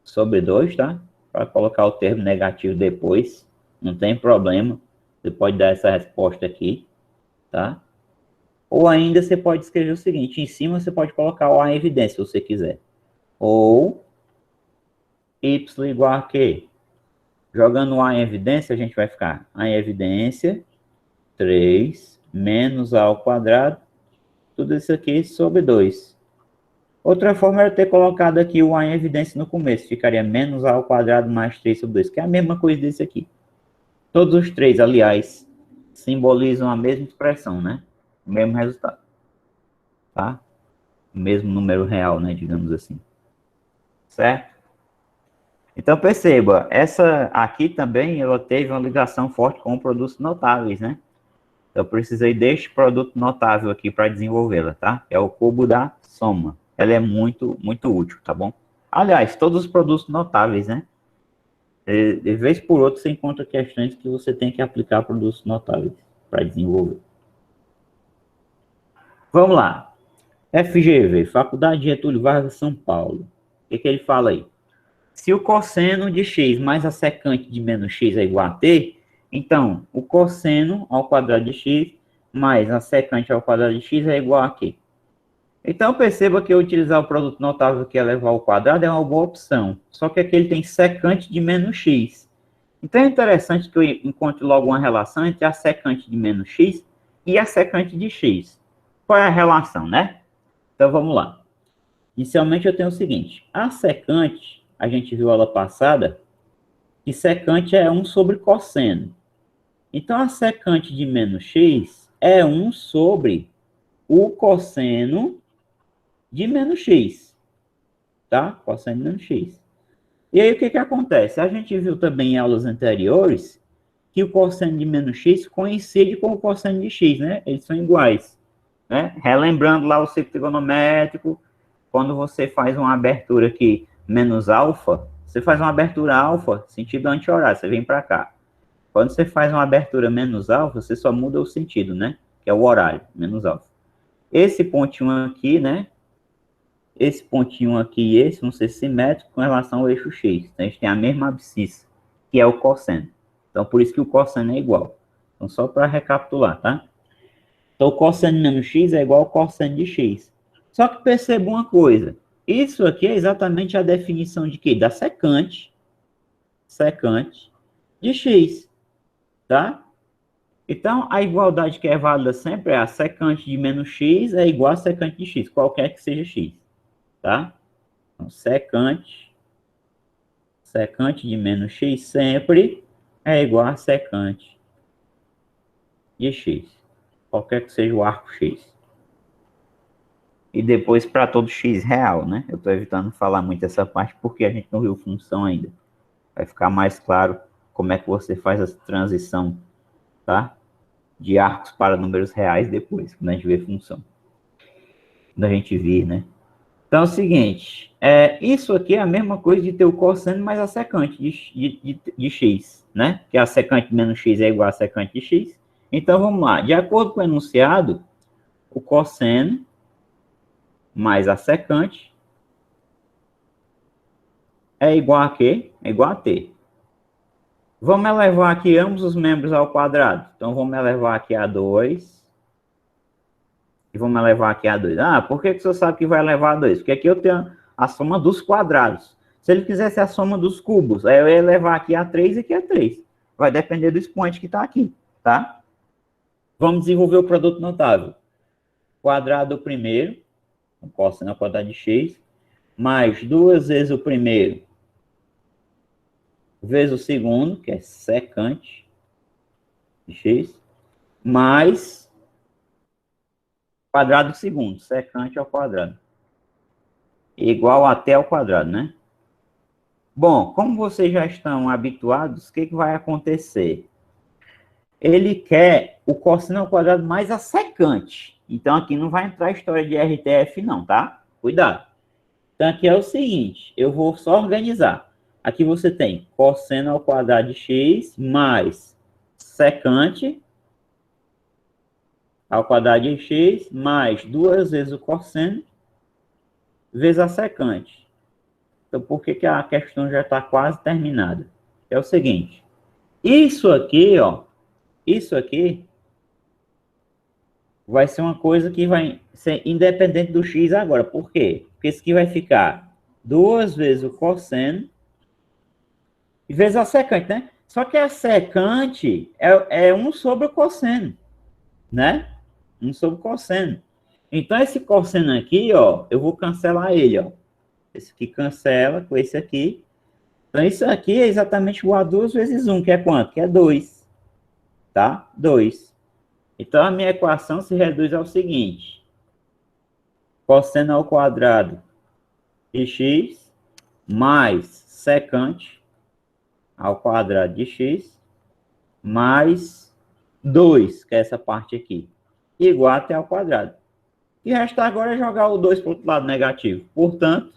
sobre 2, tá? Para colocar o termo negativo depois, não tem problema. Você pode dar essa resposta aqui, tá? Ou ainda você pode escrever o seguinte, em cima você pode colocar o A em evidência, se você quiser. Ou y igual a quê? Jogando o A em evidência, a gente vai ficar A em evidência, 3 menos A ao quadrado, tudo isso aqui sobre 2. Outra forma era ter colocado aqui o A em evidência no começo. Ficaria menos A ao quadrado mais 3 sobre 2, que é a mesma coisa desse aqui. Todos os três, aliás, simbolizam a mesma expressão, né? O mesmo resultado. Tá? O mesmo número real, né? Digamos assim. Certo? Então, perceba, essa aqui também, ela teve uma ligação forte com produtos notáveis, né? Eu precisei deste produto notável aqui para desenvolvê-la, tá? É o cubo da soma. Ela é muito, muito útil, tá bom? Aliás, todos os produtos notáveis, né? De vez por outra, você encontra questões que você tem que aplicar produtos notáveis para desenvolver. Vamos lá. FGV, Faculdade Getúlio Vargas, São Paulo. O que ele fala aí? Se o cosseno de x mais a secante de menos x é igual a t, então, o cosseno ao quadrado de x mais a secante ao quadrado de x é igual a quê? Então, perceba que eu utilizar o produto notável que é levar ao quadrado é uma boa opção. Só que aqui ele tem secante de menos x. Então, é interessante que eu encontre logo uma relação entre a secante de menos x e a secante de x. Qual é a relação, né? Então, vamos lá. Inicialmente, eu tenho o seguinte. A secante, a gente viu aula passada, que secante é 1 sobre cosseno. Então, a secante de menos x é 1 sobre o cosseno de menos x. Tá? Cosseno de menos x. E aí, o que acontece? A gente viu também em aulas anteriores que o cosseno de menos x coincide com o cosseno de x, né? Eles são iguais. Né? Relembrando lá o ciclo trigonométrico, quando você faz uma abertura aqui menos alfa, você faz uma abertura alfa, sentido anti-horário, você vem para cá. Quando você faz uma abertura menos alfa, você só muda o sentido, né? Que é o horário, menos alfa. esse pontinho aqui, né? Esse pontinho aqui e esse vão ser simétricos com relação ao eixo x. Então, a gente tem a mesma abscissa, que é o cosseno. Então, por isso que o cosseno é igual. Então, só para recapitular, tá? Então, o cosseno de menos x é igual ao cosseno de x. Só que perceba uma coisa. Isso aqui é exatamente a definição de quê? Da secante de x, tá? Então, a igualdade que é válida sempre é a secante de menos x é igual a secante de x, qualquer que seja x, tá? Então, secante de menos x sempre é igual a secante de x, qualquer que seja o arco x. E depois para todo x real, né? Eu estou evitando falar muito essa parte porque a gente não viu função ainda. Vai ficar mais claro como é que você faz essa transição, tá? De arcos para números reais depois, quando a gente vê função. Quando a gente vir, né? Então é o seguinte, isso aqui é a mesma coisa de ter o cosseno mais a secante de x, né? Que a secante de menos x é igual a secante de x. Então vamos lá, de acordo com o enunciado, o cosseno mais a secante é igual a quê? É igual a t. Vamos elevar aqui ambos os membros ao quadrado. Então vamos elevar aqui a 2. E vamos elevar aqui a 2. Ah, por que o senhor sabe que vai elevar a 2? Porque aqui eu tenho a soma dos quadrados. Se ele quisesse a soma dos cubos, aí eu ia elevar aqui a 3 e aqui a 3. Vai depender do expoente que está aqui, tá? Vamos desenvolver o produto notável. Quadrado do primeiro, o cosseno ao quadrado de x, mais 2 vezes o primeiro, vezes o segundo, que é secante de x, mais quadrado do segundo, secante ao quadrado. Igual a t ao quadrado, né? Bom, como vocês já estão habituados, o que vai acontecer? Ele quer o cosseno ao quadrado mais a secante. Então, aqui não vai entrar a história de RTF não, tá? Cuidado. Então, aqui é o seguinte, eu vou só organizar. Aqui você tem cosseno ao quadrado de x mais secante ao quadrado de x mais 2 vezes o cosseno vezes a secante. Então, por que a questão já está quase terminada? É o seguinte, isso aqui, ó, isso aqui vai ser uma coisa que vai ser independente do x agora. Por quê? Porque isso aqui vai ficar 2 vezes o cosseno vezes a secante, né? Só que a secante é 1 sobre o cosseno, né? 1 sobre o cosseno. Então, esse cosseno aqui, ó, eu vou cancelar ele, ó. Esse aqui cancela com esse aqui. Então, isso aqui é exatamente igual a 2 vezes 1, que é quanto? Que é 2, tá? 2. Então, a minha equação se reduz ao seguinte. Cosseno ao quadrado de x mais secante ao quadrado de x mais 2, que é essa parte aqui, igual a t ao quadrado. E resta agora é jogar o 2 para o outro lado negativo. Portanto,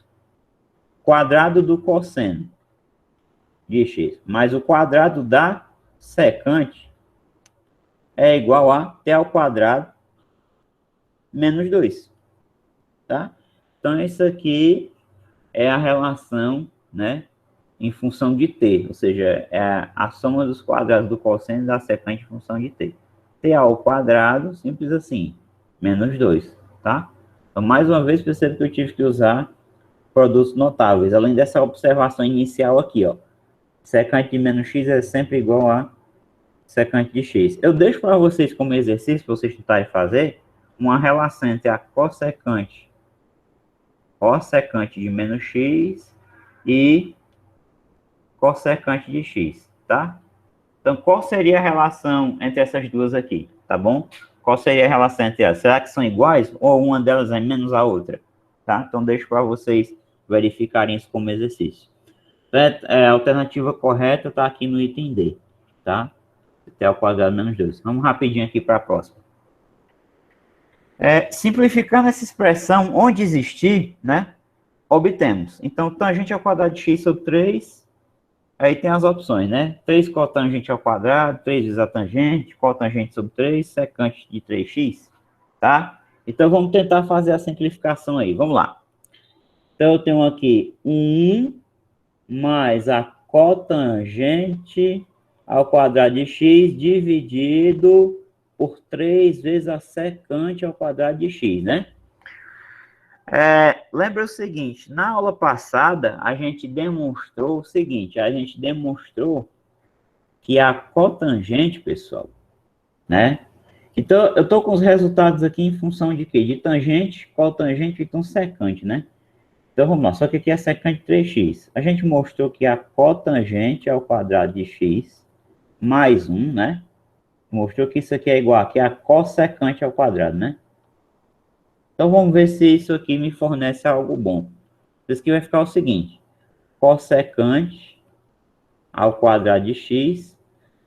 quadrado do cosseno de x mais o quadrado da secante é igual a t ao quadrado menos 2. Tá? Então, isso aqui é a relação, né, em função de t, ou seja, é a soma dos quadrados do cosseno da secante em função de t. T ao quadrado, simples assim, menos 2, tá? Então, mais uma vez, perceba que eu tive que usar produtos notáveis, além dessa observação inicial aqui, ó. Secante de menos x é sempre igual a secante de x. Eu deixo para vocês como exercício, para vocês tentarem fazer, uma relação entre a cossecante de menos x e cossecante de x, tá? Então, qual seria a relação entre essas duas aqui, tá bom? Qual seria a relação entre elas? Será que são iguais ou uma delas é menos a outra? Tá? Então, deixo para vocês verificarem isso como exercício. A alternativa correta está aqui no item D, tá? T ao quadrado menos 2. Vamos rapidinho aqui para a próxima. Simplificando essa expressão, onde existir, né? Obtemos. Então, tangente ao quadrado de x sobre 3. Aí tem as opções, né? 3 cotangente ao quadrado, 3 vezes a tangente, cotangente sobre 3, secante de 3x, tá? Então, vamos tentar fazer a simplificação aí. Vamos lá. Então, eu tenho aqui 1 mais a cotangente ao quadrado de x dividido por 3 vezes a secante ao quadrado de x, né? Lembra o seguinte, na aula passada, a gente demonstrou o seguinte, a gente demonstrou que a cotangente, pessoal, né? Então, eu estou com os resultados aqui em função de quê? De tangente, cotangente e então secante, né? Então, vamos lá. Só que aqui é secante de 3x. A gente mostrou que a cotangente ao quadrado de x mais 1, né? Mostrou que isso aqui é igual aqui a cossecante ao quadrado, né? Então, vamos ver se isso aqui me fornece algo bom. Isso aqui vai ficar o seguinte. Cossecante ao quadrado de x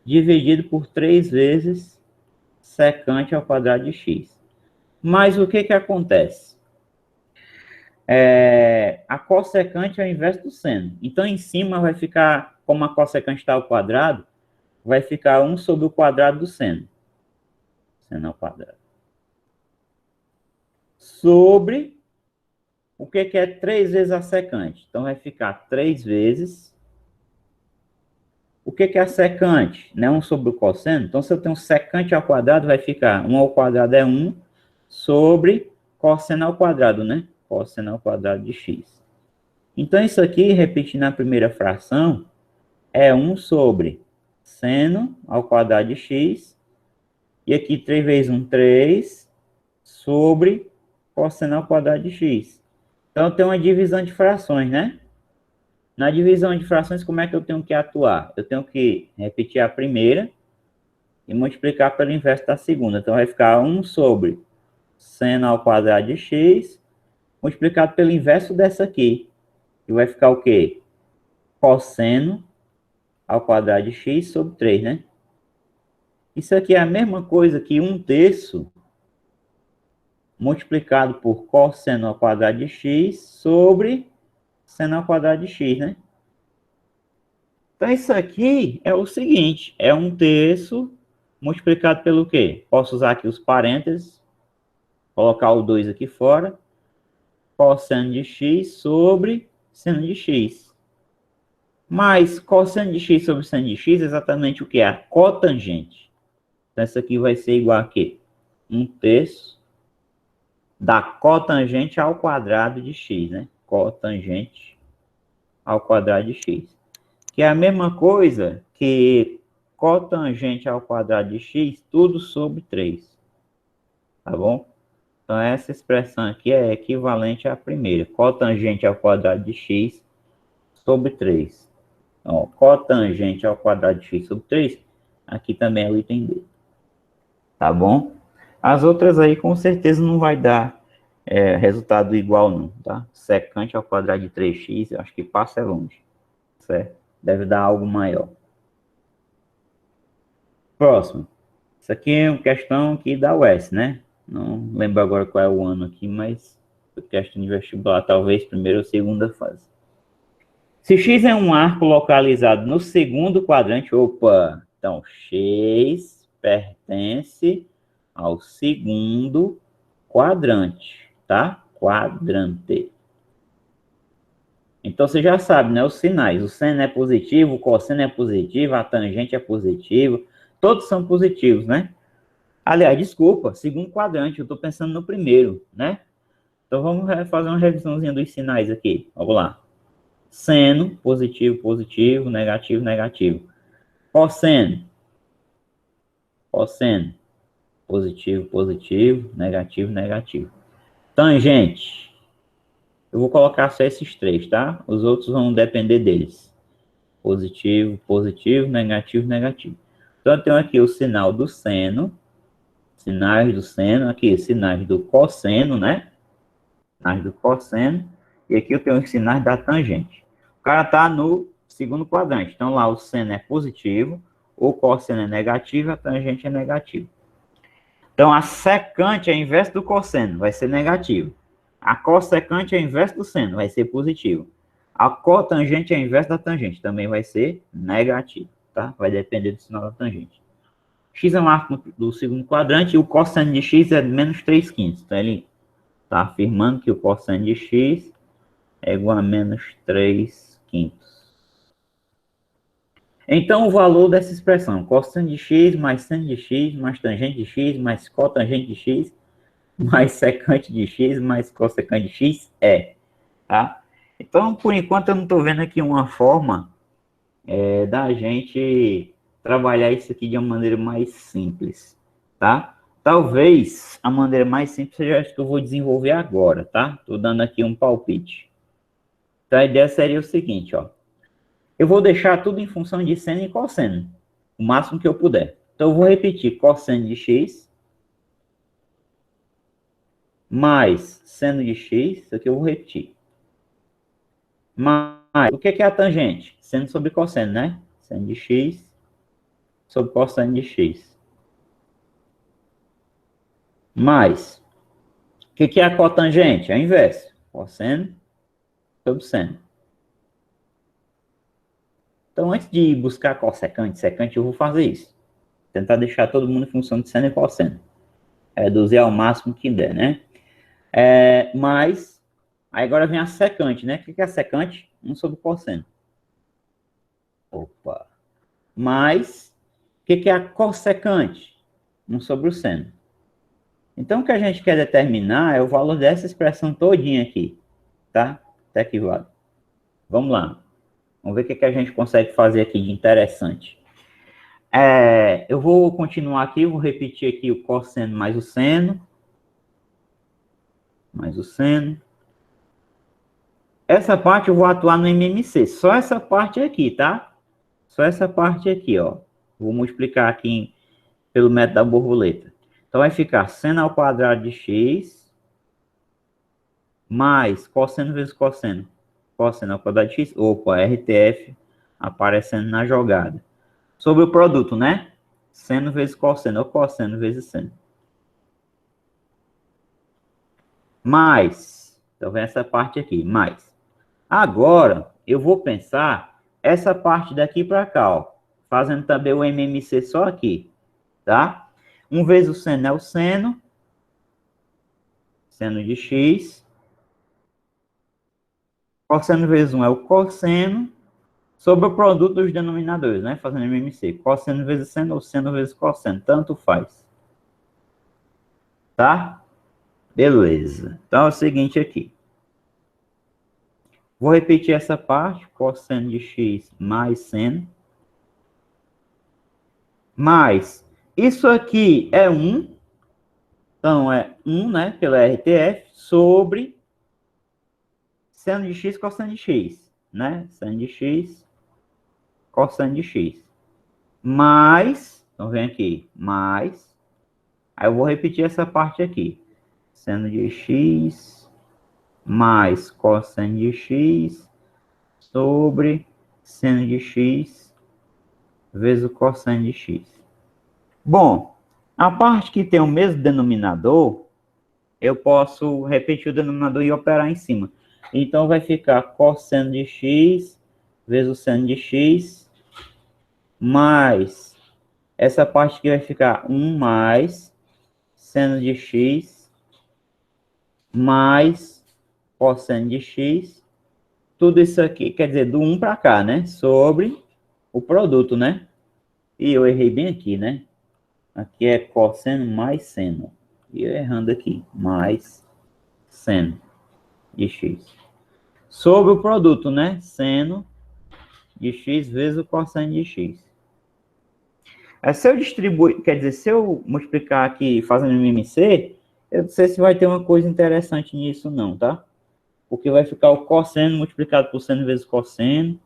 dividido por 3 vezes secante ao quadrado de x. Mas o que que acontece? A cossecante é o inverso do seno. Então, em cima vai ficar, como a cossecante está ao quadrado, vai ficar 1 sobre o quadrado do seno. Seno ao quadrado. Sobre o que que é 3 vezes a secante. Então, vai ficar 3 vezes. O que que é a secante? Né? 1 sobre o cosseno. Então, se eu tenho secante ao quadrado, vai ficar 1 ao quadrado é 1 sobre cosseno ao quadrado, né? Cosseno ao quadrado de x. Então, isso aqui, repetindo a primeira fração, é 1 sobre seno ao quadrado de x. E aqui 3 vezes 1, 3, sobre cosseno ao quadrado de x. Então, tem uma divisão de frações, né? Na divisão de frações, como é que eu tenho que atuar? Eu tenho que repetir a primeira e multiplicar pelo inverso da segunda. Então, vai ficar 1 sobre seno ao quadrado de x, multiplicado pelo inverso dessa aqui. E vai ficar o quê? Cosseno ao quadrado de x sobre 3, né? Isso aqui é a mesma coisa que 1/3 multiplicado por cosseno ao quadrado de x sobre seno ao quadrado de x, né? Então, isso aqui é o seguinte, é 1/3 multiplicado pelo quê? Posso usar aqui os parênteses, colocar o 2 aqui fora, cosseno de x sobre seno de x. Mas cosseno de x sobre seno de x é exatamente o que? A cotangente. Então, isso aqui vai ser igual a quê? 1/3 da cotangente ao quadrado de x, né? Cotangente ao quadrado de x. Que é a mesma coisa que cotangente ao quadrado de x, tudo sobre 3. Tá bom? Então, essa expressão aqui é equivalente à primeira. Cotangente ao quadrado de x sobre 3. Então, cotangente ao quadrado de x sobre 3, aqui também é o item D. Tá bom? As outras aí, com certeza, não vai dar resultado igual, não, tá? Secante ao quadrado de 3x, eu acho que passa longe, certo? Deve dar algo maior. Próximo. Isso aqui é uma questão aqui da UES, né? Não lembro agora qual é o ano aqui, mas questão de vestibular, talvez primeira ou segunda fase. Se x é um arco localizado no segundo quadrante, opa, então x pertence ao segundo quadrante, tá? Quadrante. Então, você já sabe, né? Os sinais. O seno é positivo, o cosseno é positivo, a tangente é positivo. Todos são positivos, né? Aliás, desculpa, segundo quadrante, eu estou pensando no primeiro, né? Então, vamos fazer uma revisãozinha dos sinais aqui. Vamos lá. Seno, positivo, positivo, negativo, negativo. Cosseno. Cosseno. Positivo, positivo, negativo, negativo. Tangente. Eu vou colocar só esses 3, tá? Os outros vão depender deles. Positivo, positivo, negativo, negativo. Então, eu tenho aqui o sinal do seno. Sinais do seno. Aqui, sinais do cosseno, né? Sinais do cosseno. E aqui eu tenho os sinais da tangente. O cara está no segundo quadrante. Então, lá o seno é positivo, o cosseno é negativo, a tangente é negativa. Então, a secante é inverso do cosseno, vai ser negativo. A cossecante é inverso do seno, vai ser positivo. A cotangente é inverso da tangente, também vai ser negativo, tá? Vai depender do sinal da tangente. x é o máximo do segundo quadrante e o cosseno de x é menos 3/5. Então, ele está afirmando que o cosseno de x é igual a menos 3/5. Então, o valor dessa expressão, cosseno de x mais seno de x mais tangente de x mais cotangente de x mais secante de x mais cossecante de x é, tá? Então, por enquanto, eu não estou vendo aqui uma forma da gente trabalhar isso aqui de uma maneira mais simples, tá? Talvez a maneira mais simples seja essa que eu vou desenvolver agora, tá? Estou dando aqui um palpite. Então, a ideia seria o seguinte, ó. Eu vou deixar tudo em função de seno e cosseno, o máximo que eu puder. Então, eu vou repetir cosseno de x mais seno de x, isso aqui eu vou repetir. Mas, o que é a tangente? Seno sobre cosseno, né? Seno de x sobre cosseno de x. Mais, o que é a cotangente? É o inverso. Cosseno sobre seno. Então, antes de buscar cossecante, secante, eu vou fazer isso. Tentar deixar todo mundo em função de seno e cosseno. Reduzir ao máximo que der, né? Mas, aí agora vem a secante, né? O que é a secante? 1 sobre cosseno. Opa. Mais, o que é a cossecante? 1 sobre o seno. Então, o que a gente quer determinar é o valor dessa expressão todinha aqui, tá? Até que vale. Vamos lá. Vamos ver o que a gente consegue fazer aqui de interessante. Eu vou continuar aqui, vou repetir aqui o cosseno mais o seno. Mais o seno. Essa parte eu vou atuar no MMC. Só essa parte aqui, tá? Só essa parte aqui, ó. Vou multiplicar aqui pelo método da borboleta. Então, vai ficar seno ao quadrado de x mais cosseno vezes cosseno. Cosseno ao quadrado de x. Opa, RTF aparecendo na jogada. Sobre o produto, né? Seno vezes cosseno, ou cosseno vezes seno. Mais. Então, vem essa parte aqui, mais. Agora, eu vou pensar essa parte daqui para cá, ó. Fazendo também o MMC só aqui, tá? 1 vezes o seno é o seno. Seno de x. Cosseno vezes 1 é o cosseno. Sobre o produto dos denominadores, né? Fazendo MMC. Cosseno vezes seno ou seno vezes cosseno. Tanto faz. Tá? Beleza. Então é o seguinte aqui. Vou repetir essa parte. Cosseno de x mais seno. Mais. Isso aqui é 1. Então é 1, né? Pela RTF. Sobre seno de x, cosseno de x. Né? Seno de x, cosseno de x. Mais. Então vem aqui. Mais. Aí eu vou repetir essa parte aqui. Seno de x mais cosseno de x sobre seno de x vezes o cosseno de x. Bom, a parte que tem o mesmo denominador, eu posso repetir o denominador e operar em cima. Então, vai ficar cosseno de x vezes o seno de x mais essa parte aqui vai ficar 1 mais seno de x mais cosseno de x. Tudo isso aqui, quer dizer, do 1 para cá, né? Sobre o produto, né? E eu errei bem aqui, né? Aqui é cosseno mais seno. E eu errando aqui. Mais seno de x. Sobre o produto, né? Seno de x vezes o cosseno de x. Se eu distribuir, quer dizer, se eu multiplicar aqui fazendo MMC, eu não sei se vai ter uma coisa interessante nisso não, tá? Porque vai ficar o cosseno multiplicado por seno vezes cosseno,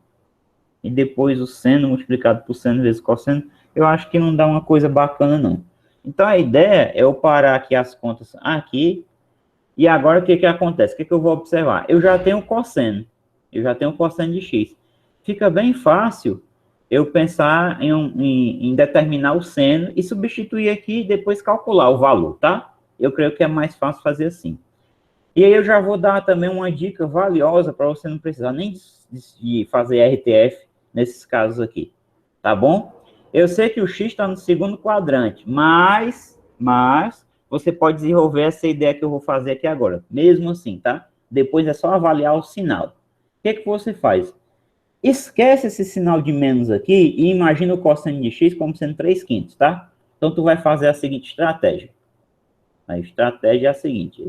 e depois o seno multiplicado por seno vezes cosseno. Eu acho que não dá uma coisa bacana não. Então a ideia é eu parar aqui as contas aqui, e agora o que acontece? O que eu vou observar? Eu já tenho cosseno, eu já tenho cosseno de x. Fica bem fácil eu pensar em determinar o seno e substituir aqui e depois calcular o valor, tá? Eu creio que é mais fácil fazer assim. E aí eu já vou dar também uma dica valiosa para você não precisar nem de fazer RTF nesses casos aqui, tá bom? Eu sei que o x está no segundo quadrante, mas você pode desenvolver essa ideia que eu vou fazer aqui agora. Mesmo assim, tá? Depois é só avaliar o sinal. O que que você faz? Esquece esse sinal de menos aqui e imagina o cosseno de x como sendo 3/5, tá? Então, tu vai fazer a seguinte estratégia. A estratégia é a seguinte.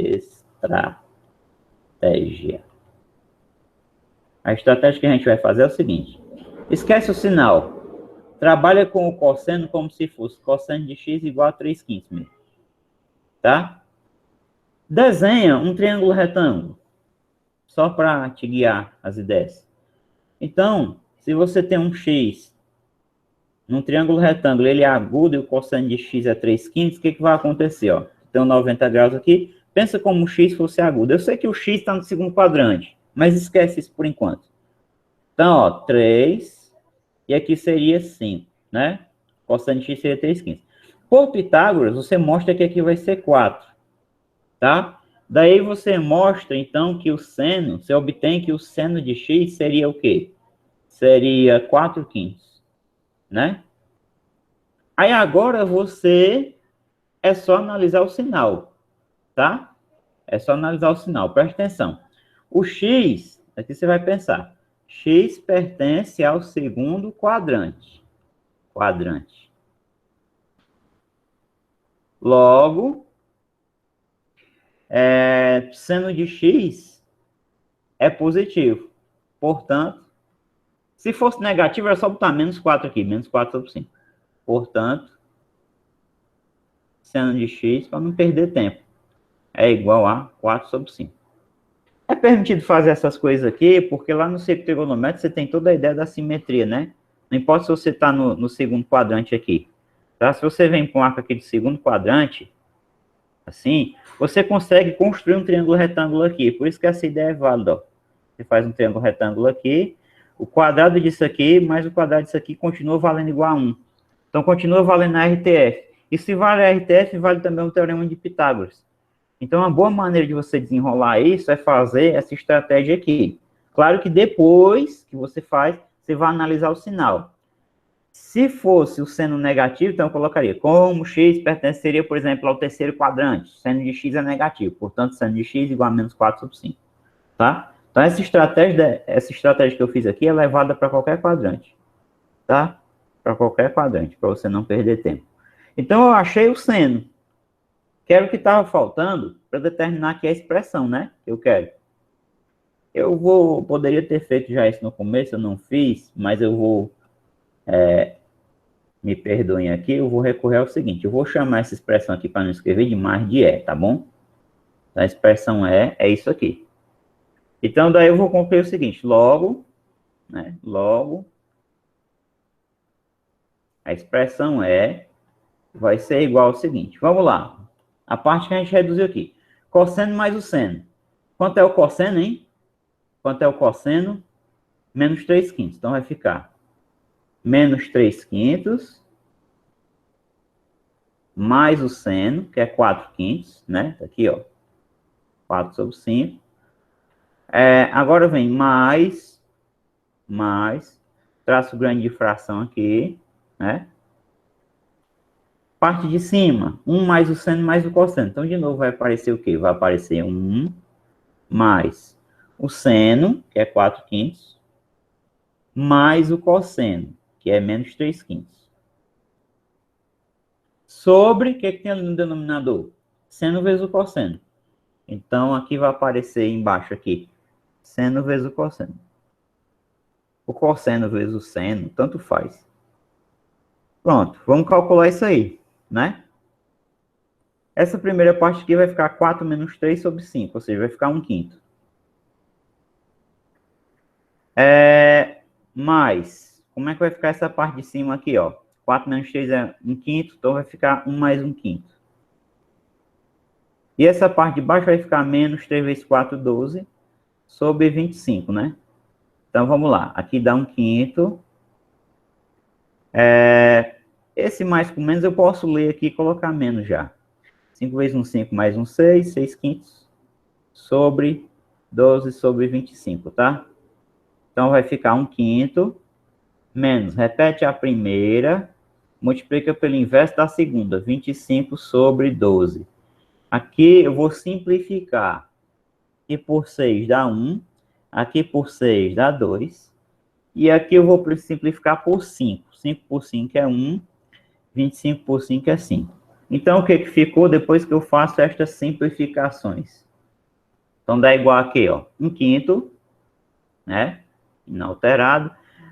A estratégia que a gente vai fazer é o seguinte. Esquece o sinal. Trabalha com o cosseno como se fosse cosseno de x igual a 3/5 mesmo. Tá? Desenha um triângulo retângulo. Só para te guiar as ideias. Então, se você tem um x num triângulo retângulo, ele é agudo e o cosseno de x é 3/5, o que vai acontecer? Ó? Tem um 90 graus aqui. Pensa como o x fosse agudo. Eu sei que o x está no segundo quadrante, mas esquece isso por enquanto. Então, ó, 3, e aqui seria 5, né? Cosseno de x seria 3/5. Por Pitágoras, você mostra que aqui vai ser 4, tá? Daí você mostra, então, que o seno, você obtém que o seno de x seria o quê? Seria 4/5, né? Aí agora é só analisar o sinal, tá? É só analisar o sinal, presta atenção. O x, aqui você vai pensar, x pertence ao segundo quadrante. Logo, seno de x é positivo. Portanto, se fosse negativo, era só botar menos 4 aqui, menos 4 sobre 5. Portanto, seno de x, para não perder tempo, é igual a 4 sobre 5. É permitido fazer essas coisas aqui, porque lá no círculo trigonométrico você tem toda a ideia da simetria, né? Não importa se você está no segundo quadrante aqui. Tá? Se você vem com um arco aqui de segundo quadrante, assim, você consegue construir um triângulo retângulo aqui. Por isso que essa ideia é válida. Ó. Você faz um triângulo retângulo aqui, o quadrado disso aqui, mais o quadrado disso aqui continua valendo igual a 1. Então, continua valendo a RTF. E se vale a RTF, vale também o teorema de Pitágoras. Então, uma boa maneira de você desenrolar isso é fazer essa estratégia aqui. Claro que depois que você faz, você vai analisar o sinal. Se fosse o seno negativo, então eu colocaria como x pertenceria, por exemplo, ao terceiro quadrante. Seno de x é negativo, portanto, seno de x igual a menos 4 sobre 5. Tá? Então, essa estratégia que eu fiz aqui é levada para qualquer quadrante. Tá? Para qualquer quadrante, para você não perder tempo. Então, eu achei o seno. Que era o que estava faltando para determinar aqui a expressão, né? Que eu quero. Poderia ter feito já isso no começo, eu não fiz, mas eu vou, me perdoem aqui, eu vou recorrer ao seguinte, eu vou chamar essa expressão aqui para não escrever de mais de tá bom? Então, a expressão é isso aqui. Então, daí eu vou concluir o seguinte, logo, a expressão vai ser igual ao seguinte, vamos lá. A parte que a gente reduziu aqui. Cosseno mais o seno. Quanto é o cosseno, hein? Quanto é o cosseno? Menos 3/5. Então, vai ficar menos 3/5 mais o seno, que é 4/5, né? Aqui, ó. 4 sobre 5. Agora vem mais, traço grande de fração aqui, né? Parte de cima, 1 mais o seno mais o cosseno. Então, de novo, vai aparecer o quê? Vai aparecer 1 mais o seno, que é 4/5, mais o cosseno, que é menos 3/5. Sobre, o que tem ali no denominador? Seno vezes o cosseno. Então, aqui vai aparecer embaixo aqui, seno vezes o cosseno. O cosseno vezes o seno, tanto faz. Pronto, vamos calcular isso aí, né? Essa primeira parte aqui vai ficar 4 menos 3 sobre 5, ou seja, vai ficar 1/5. Mais, como é que vai ficar essa parte de cima aqui, ó? 4 menos 3 é 1/5, então vai ficar 1 mais 1/5. E essa parte de baixo vai ficar menos 3 vezes 4, 12, sobre 25, né? Então, vamos lá. Aqui dá 1/5. Esse mais com menos eu posso ler aqui e colocar menos já. 5 vezes 1, 5 mais 1, 6, 6/5, sobre 12 sobre 25, tá? Então, vai ficar 1/5, menos, repete a primeira, multiplica pelo inverso da segunda, 25 sobre 12. Aqui eu vou simplificar. Aqui por 6 dá 1, aqui por 6 dá 2, e aqui eu vou simplificar por 5. 5 por 5 é 1, 25 por 5 é 5. Então, o que ficou depois que eu faço estas simplificações? Então, dá igual aqui, ó, 1/5, né, inalterado,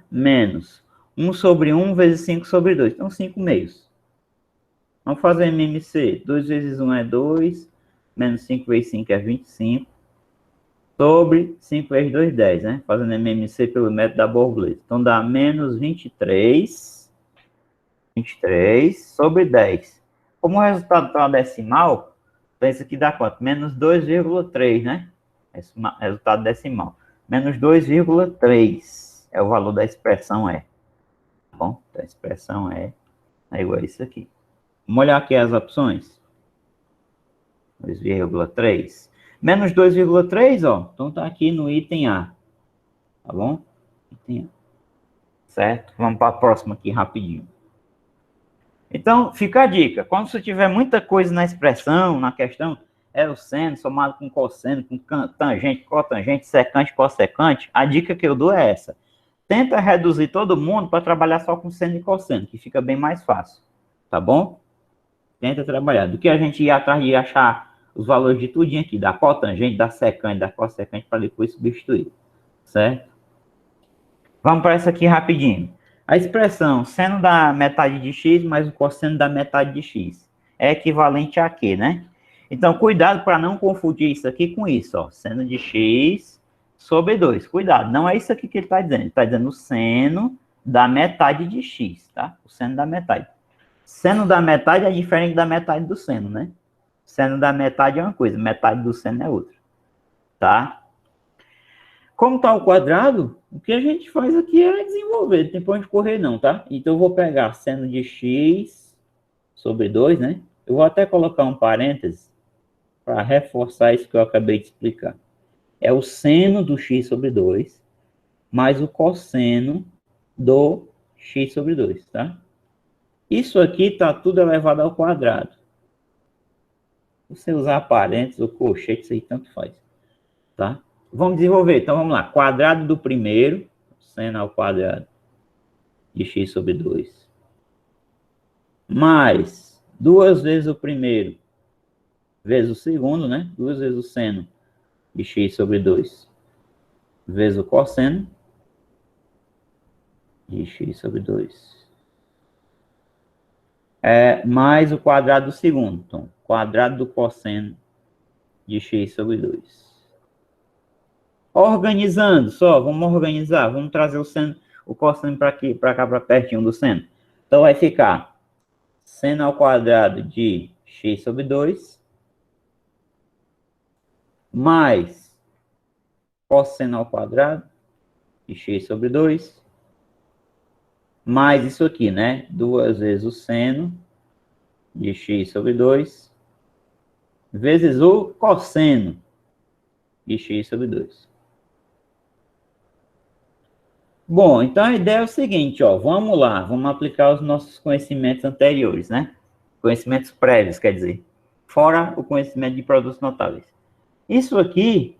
menos 1 sobre 1 vezes 5 sobre 2. Então, 5 meios. Vamos fazer MMC. 2 vezes 1 é 2, menos 5 vezes 5 é 25, sobre 5 vezes 2, 10, né? Fazendo MMC pelo método da borboleta. Então, dá menos 23 sobre 10. Como o resultado está decimal, então isso aqui dá quanto? Menos 2,3, né? Esse resultado decimal. Menos 2,3 é o valor da expressão E. Tá bom? Então, a expressão E é igual a isso aqui. Vamos olhar aqui as opções. 2,3. Menos 2,3, ó. Então tá aqui no item A. Tá bom? Item A. Certo? Vamos para a próxima aqui rapidinho. Então, fica a dica. Quando você tiver muita coisa na expressão, na questão, é o seno somado com cosseno, com tangente, cotangente, secante, cossecante, a dica que eu dou é essa. Tenta reduzir todo mundo para trabalhar só com seno e cosseno, que fica bem mais fácil. Tá bom? Tenta trabalhar. Do que a gente ir atrás de achar os valores de tudinho aqui, da cotangente, da secante, da cossecante, para depois substituir. Certo? Vamos para essa aqui rapidinho. A expressão seno da metade de x mais o cosseno da metade de x é equivalente a quê, né? Então, cuidado para não confundir isso aqui com isso, ó. Seno de x sobre 2. Cuidado, não é isso aqui que ele está dizendo. Ele está dizendo o seno da metade de x, tá? O seno da metade. Seno da metade é diferente da metade do seno, né? Seno da metade é uma coisa, metade do seno é outra, tá? Como está o quadrado, o que a gente faz aqui é desenvolver, não tem para onde correr não, tá? Então eu vou pegar seno de x sobre 2, né? Eu vou até colocar um parêntese para reforçar isso que eu acabei de explicar. É o seno do x sobre 2 mais o cosseno do x sobre 2, tá? Isso aqui está tudo elevado ao quadrado. Você usar parênteses ou colchete, isso aí tanto faz, tá? Vamos desenvolver. Então, vamos lá. Quadrado do primeiro, seno ao quadrado de x sobre 2. Mais 2 vezes o primeiro vezes o segundo, né? 2 vezes o seno de x sobre 2 vezes o cosseno de x sobre 2. Mais o quadrado do segundo. Então, quadrado do cosseno de x sobre 2. Organizando só, vamos organizar, vamos trazer o cosseno para aqui, para cá, para pertinho do seno. Então vai ficar seno ao quadrado de x sobre 2 mais cosseno ao quadrado de x sobre 2 mais isso aqui, né? 2 vezes o seno de x sobre 2 vezes o cosseno de x sobre 2. Bom, então a ideia é o seguinte, ó, vamos lá, vamos aplicar os nossos conhecimentos anteriores, né? Conhecimentos prévios, quer dizer, fora o conhecimento de produtos notáveis. Isso aqui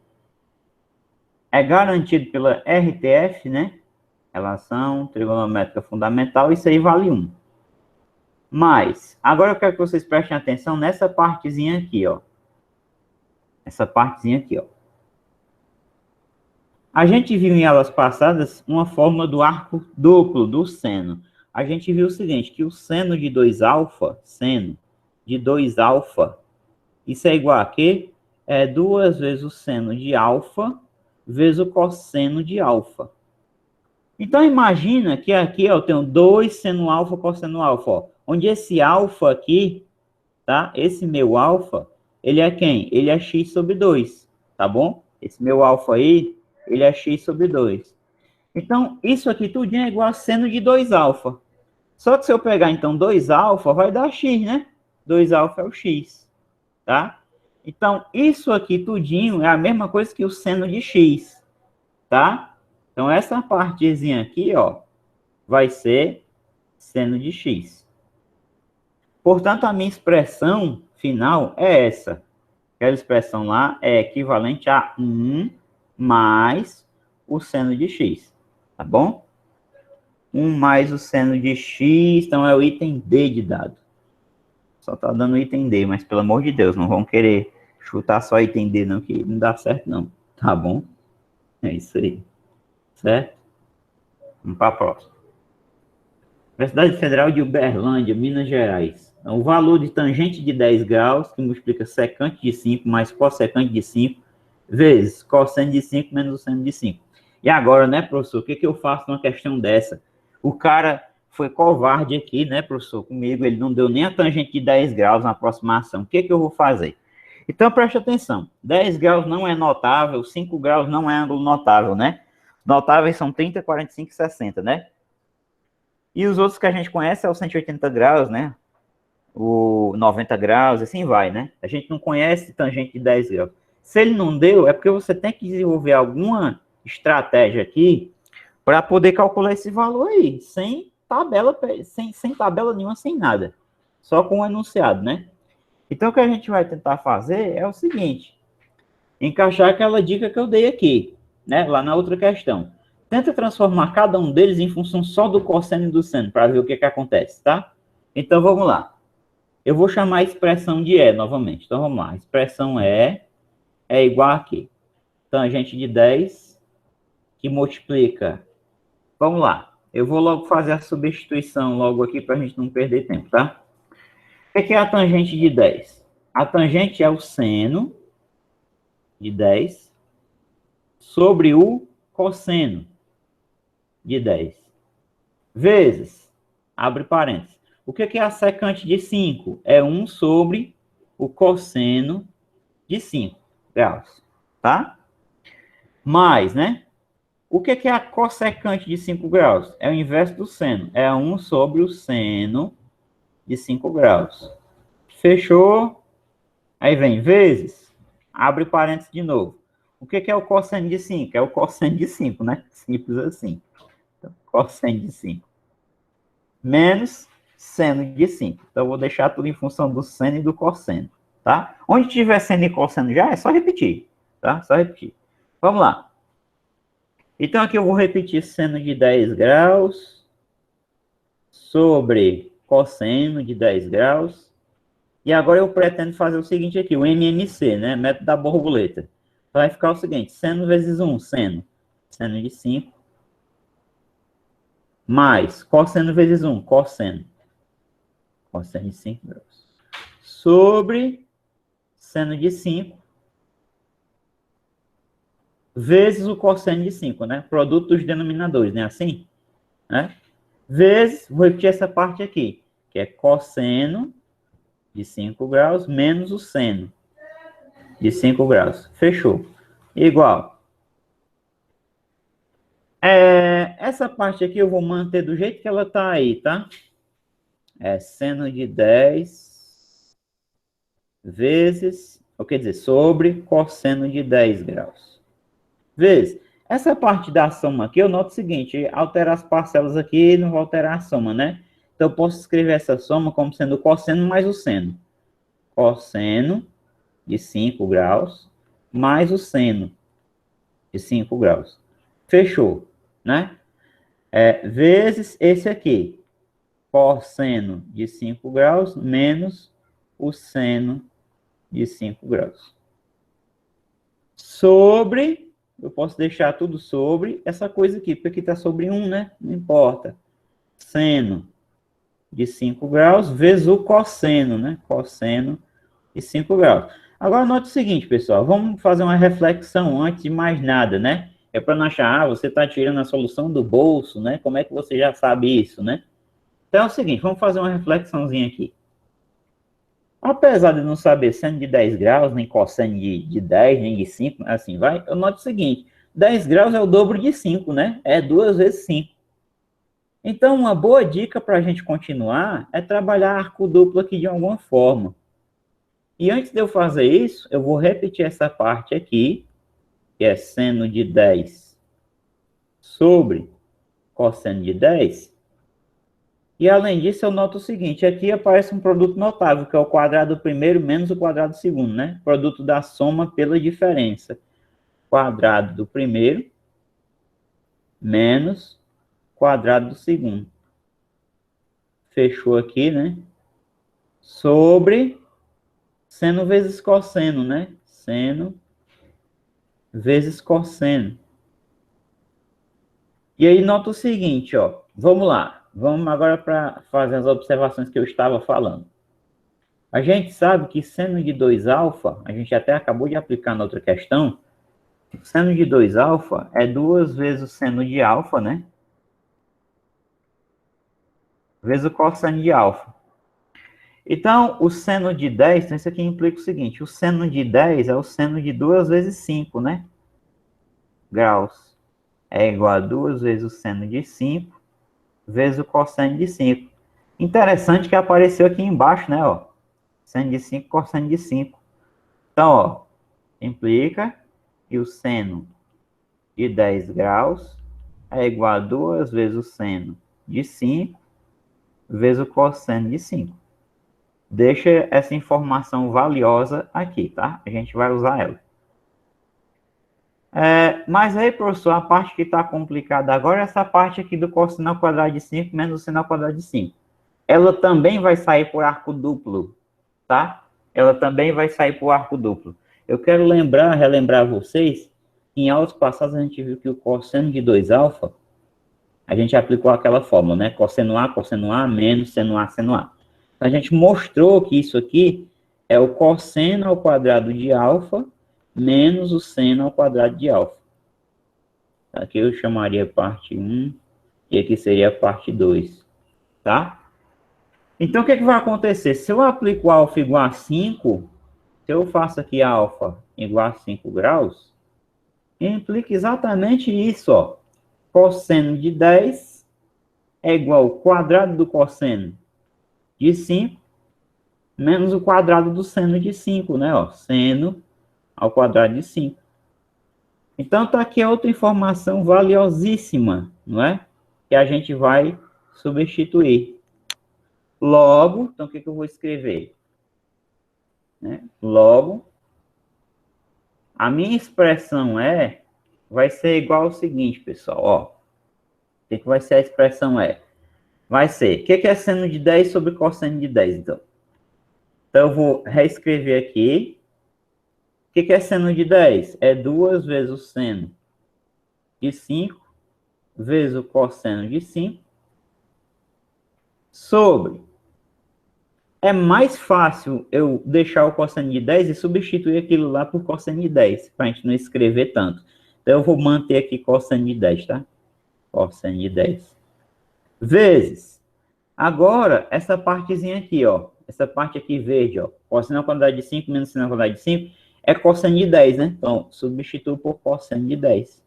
é garantido pela RTF, né? Relação trigonométrica fundamental, isso aí vale 1. Mas, agora eu quero que vocês prestem atenção nessa partezinha aqui, ó. Essa partezinha aqui, ó. A gente viu em aulas passadas uma fórmula do arco duplo do seno. A gente viu o seguinte, que o seno de 2α, isso é igual a quê? É 2 vezes o seno de alfa vezes o cosseno de alfa. Então, imagina que aqui ó, eu tenho 2 seno alfa, cosseno alfa, ó, onde esse alfa aqui, tá? Esse meu alfa, ele é quem? Ele é x sobre 2, tá bom? Esse meu alfa aí, ele é x sobre 2. Então, isso aqui tudinho é igual a seno de 2α. Só que se eu pegar, então, 2α, vai dar x, né? 2α é o x, tá? Então, isso aqui tudinho é a mesma coisa que o seno de x, tá? Então, essa partezinha aqui, ó, vai ser seno de x, Portanto, a minha expressão final é essa. Aquela expressão lá é equivalente a 1 mais o seno de x, tá bom? 1 mais o seno de x, então é o item D de dado. Só tá dando item D, mas pelo amor de Deus, não vão querer chutar só item D não, que não dá certo não, tá bom? É isso aí, certo? Vamos para a próxima. Universidade Federal de Uberlândia, Minas Gerais. O valor de tangente de 10 graus, que multiplica secante de 5 mais cossecante de 5, vezes cosseno de 5 menos o seno de 5. E agora, né, professor, o que eu faço numa questão dessa? O cara foi covarde aqui, né, professor, comigo, ele não deu nem a tangente de 10 graus na aproximação. O que eu vou fazer? Então, preste atenção. 10 graus não é notável, 5 graus não é ângulo notável, né? Notáveis são 30, 45 e 60, né? E os outros que a gente conhece é o 180 graus, né? O 90 graus, assim vai, né? A gente não conhece tangente de 10 graus. Se ele não deu, é porque você tem que desenvolver alguma estratégia aqui para poder calcular esse valor aí, sem tabela, sem tabela nenhuma, sem nada. Só com o enunciado, né? Então, o que a gente vai tentar fazer é o seguinte: encaixar aquela dica que eu dei aqui, né? Lá na outra questão. Tenta transformar cada um deles em função só do cosseno e do seno, para ver o que acontece, tá? Então, vamos lá. Eu vou chamar a expressão de E novamente. Então, vamos lá. A expressão E é igual a quê? Tangente de 10, que multiplica. Vamos lá. Eu vou logo fazer a substituição logo aqui, para a gente não perder tempo, tá? O que é a tangente de 10? A tangente é o seno de 10 sobre o cosseno de 10. Vezes, abre parênteses. O que é a secante de 5? É 1 sobre o cosseno de 5 graus, tá? Mais, né? O que é a cossecante de 5 graus? É o inverso do seno. É 1 sobre o seno de 5 graus. Fechou? Aí vem vezes, abre parênteses de novo. O que é o cosseno de 5? É o cosseno de 5, né? Simples assim. Então, cosseno de 5. Menos seno de 5. Então, eu vou deixar tudo em função do seno e do cosseno, tá? Onde tiver seno e cosseno já, é só repetir, tá? Só repetir. Vamos lá. Então, aqui eu vou repetir seno de 10 graus sobre cosseno de 10 graus. E agora eu pretendo fazer o seguinte aqui, o MMC, né? Método da borboleta. Vai ficar o seguinte, seno vezes 1, seno de 5, mais cosseno vezes 1, cosseno de 5 graus, sobre seno de 5, vezes o cosseno de 5, né? Produto dos denominadores, né? Assim, né? Vezes, vou repetir essa parte aqui, que é cosseno de 5 graus menos o seno de 5 graus. Fechou. Igual. Essa parte aqui eu vou manter do jeito que ela tá aí, tá? É seno de 10 vezes, ou quer dizer, sobre cosseno de 10 graus. Vezes. Essa parte da soma aqui, eu noto o seguinte, alterar as parcelas aqui não vai alterar a soma, né? Então, eu posso escrever essa soma como sendo o cosseno mais o seno. Cosseno de 5 graus mais o seno de 5 graus. Fechou, né? Vezes esse aqui, cosseno de 5 graus menos o seno de 5 graus. Sobre, eu posso deixar tudo sobre essa coisa aqui, porque aqui está sobre 1, né? Não importa. Seno de 5 graus vezes o cosseno, né? Cosseno de 5 graus. Agora, note o seguinte, pessoal. Vamos fazer uma reflexão antes de mais nada, né? É para não achar, você está tirando a solução do bolso, né? Como é que você já sabe isso, né? Então é o seguinte, vamos fazer uma reflexãozinha aqui. Apesar de não saber seno de 10 graus, nem cosseno de 10, nem de 5, assim vai, eu noto o seguinte, 10 graus é o dobro de 5, né? É 2 vezes 5. Então, uma boa dica para a gente continuar é trabalhar arco duplo aqui de alguma forma. E antes de eu fazer isso, eu vou repetir essa parte aqui, que é seno de 10 sobre cosseno de 10. E além disso, eu noto o seguinte, aqui aparece um produto notável, que é o quadrado primeiro menos o quadrado segundo, né? Produto da soma pela diferença. Quadrado do primeiro menos quadrado do segundo. Fechou aqui, né? Sobre seno vezes cosseno, né? Seno vezes cosseno. E aí nota o seguinte, ó. Vamos lá. Vamos agora para fazer as observações que eu estava falando. A gente sabe que seno de 2α, a gente até acabou de aplicar na outra questão, seno de 2α é 2 vezes o seno de alfa, né? Vezes o cosseno de alfa. Então, o seno de 10, então isso aqui implica o seguinte, o seno de 10 é o seno de 2 vezes 5, né? Graus. É igual a 2 vezes o seno de 5 vezes o cosseno de 5. Interessante que apareceu aqui embaixo, né? Ó, seno de 5, cosseno de 5. Então, ó, implica que o seno de 10 graus é igual a 2 vezes o seno de 5 vezes o cosseno de 5. Deixa essa informação valiosa aqui, tá? A gente vai usar ela. Mas aí, professor, a parte que está complicada agora é essa parte aqui do cosseno ao quadrado de 5 menos o seno ao quadrado de 5. Ela também vai sair por arco duplo, tá? Ela também vai sair por arco duplo. Eu quero relembrar vocês, que em aulas passadas a gente viu que o cosseno de 2α, a gente aplicou aquela fórmula, né? Cosseno A menos seno A, seno A. A gente mostrou que isso aqui é o cosseno ao quadrado de alfa menos o seno ao quadrado de alfa. Aqui eu chamaria parte 1 e aqui seria a parte 2, tá? Então, o que vai acontecer? Se eu aplico alfa igual a 5, se eu faço aqui alfa igual a 5 graus, implica exatamente isso, ó. Cosseno de 10 é igual ao quadrado do cosseno de 5 menos o quadrado do seno de 5, né? Ó, seno ao quadrado de 5. Então, tá aqui outra informação valiosíssima, não é? Que a gente vai substituir. Logo, então o que eu vou escrever? Logo, a minha expressão vai ser igual ao seguinte, pessoal, ó. O que vai ser a expressão vai ser, o que é seno de 10 sobre cosseno de 10, então? Então, eu vou reescrever aqui. O que é seno de 10? É 2 vezes o seno de 5 vezes o cosseno de 5 sobre. É mais fácil eu deixar o cosseno de 10 e substituir aquilo lá por cosseno de 10, para a gente não escrever tanto. Então, eu vou manter aqui cosseno de 10, tá? Cosseno de 10. Vezes. Agora, essa partezinha aqui, ó. Essa parte aqui verde, ó. Cosseno ao quadrado de 5 menos seno ao quadrado de 5 é cosseno de 10, né? Então, substituo por cosseno de 10.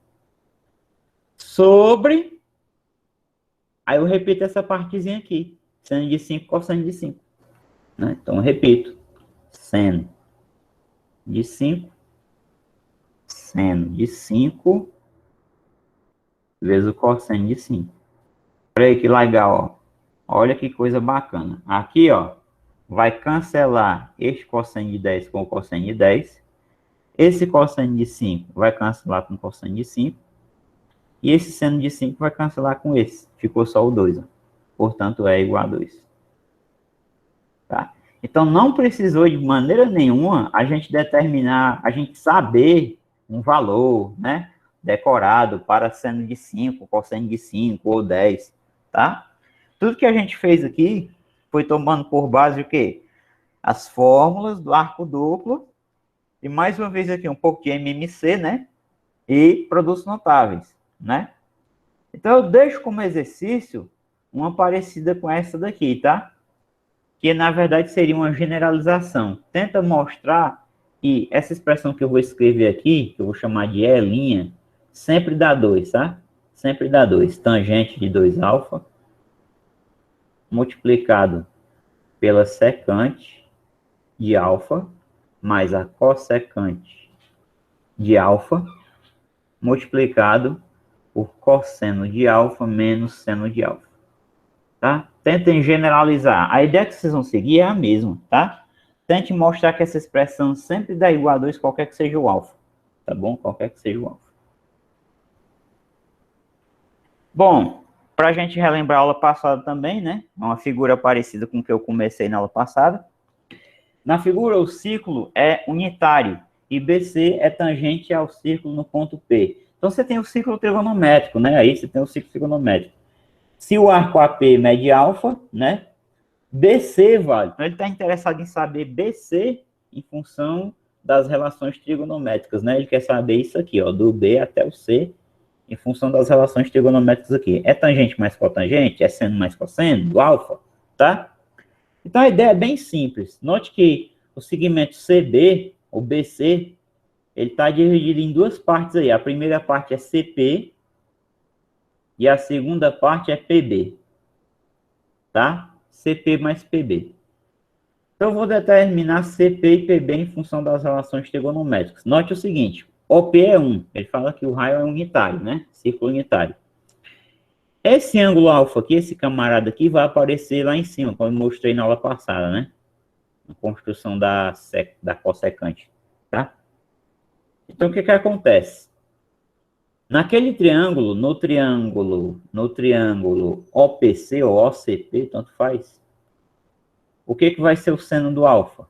Sobre. Aí eu repito essa partezinha aqui. Seno de 5, cosseno de 5. Né? Então, eu repito. Seno de 5. Seno de 5 vezes o cosseno de 5. Olha aí que legal, ó. Olha que coisa bacana. Aqui, ó, vai cancelar este cosseno de 10 com o cosseno de 10. Esse cosseno de 5 vai cancelar com o cosseno de 5. E esse seno de 5 vai cancelar com esse. Ficou só o 2. Ó. Portanto, é igual a 2. Tá? Então, não precisou de maneira nenhuma a gente determinar, a gente saber um valor, né? Decorado para seno de 5, cosseno de 5 ou 10, tá? Tudo que a gente fez aqui foi tomando por base o quê? As fórmulas do arco duplo e mais uma vez aqui um pouco de MMC, né? E produtos notáveis, né? Então eu deixo como exercício uma parecida com essa daqui, tá? Que na verdade seria uma generalização. Tenta mostrar que essa expressão que eu vou escrever aqui, que eu vou chamar de E', sempre dá 2, tá? Sempre dá 2. Tangente de 2α multiplicado pela secante de alfa mais a cossecante de alfa multiplicado por cosseno de alfa menos seno de alfa. Tá? tentem generalizar. A ideia que vocês vão seguir é a mesma, tá? Tente mostrar que essa expressão sempre dá igual a 2, qualquer que seja o alfa. Tá bom? Qualquer que seja o alfa. Bom, para a gente relembrar a aula passada também, né? Uma figura parecida com o que eu comecei na aula passada. Na figura, o círculo é unitário e BC é tangente ao círculo no ponto P. Então, você tem o círculo trigonométrico, né? Aí você tem o círculo trigonométrico. Se o arco AP mede alfa, né? BC vale. Então, ele está interessado em saber BC em função das relações trigonométricas, né? Ele quer saber isso aqui, ó, do B até o C, em função das relações trigonométricas aqui. É tangente mais cotangente? É seno mais cosseno? Do alfa? Tá? Então, a ideia é bem simples. Note que o segmento CD, ou BC, ele está dividido em duas partes aí. A primeira parte é CP e a segunda parte é PB. Tá? CP mais PB. Então, eu vou determinar CP e PB em função das relações trigonométricas. Note o seguinte, OP é 1. Ele fala que o raio é unitário, né? Círculo unitário. Esse ângulo alfa aqui, esse camarada aqui, vai aparecer lá em cima, como eu mostrei na aula passada, né? Na construção da cossecante, tá? Então, o que que acontece? Naquele triângulo, no triângulo OPC ou OCP, tanto faz, o que que vai ser o seno do alfa?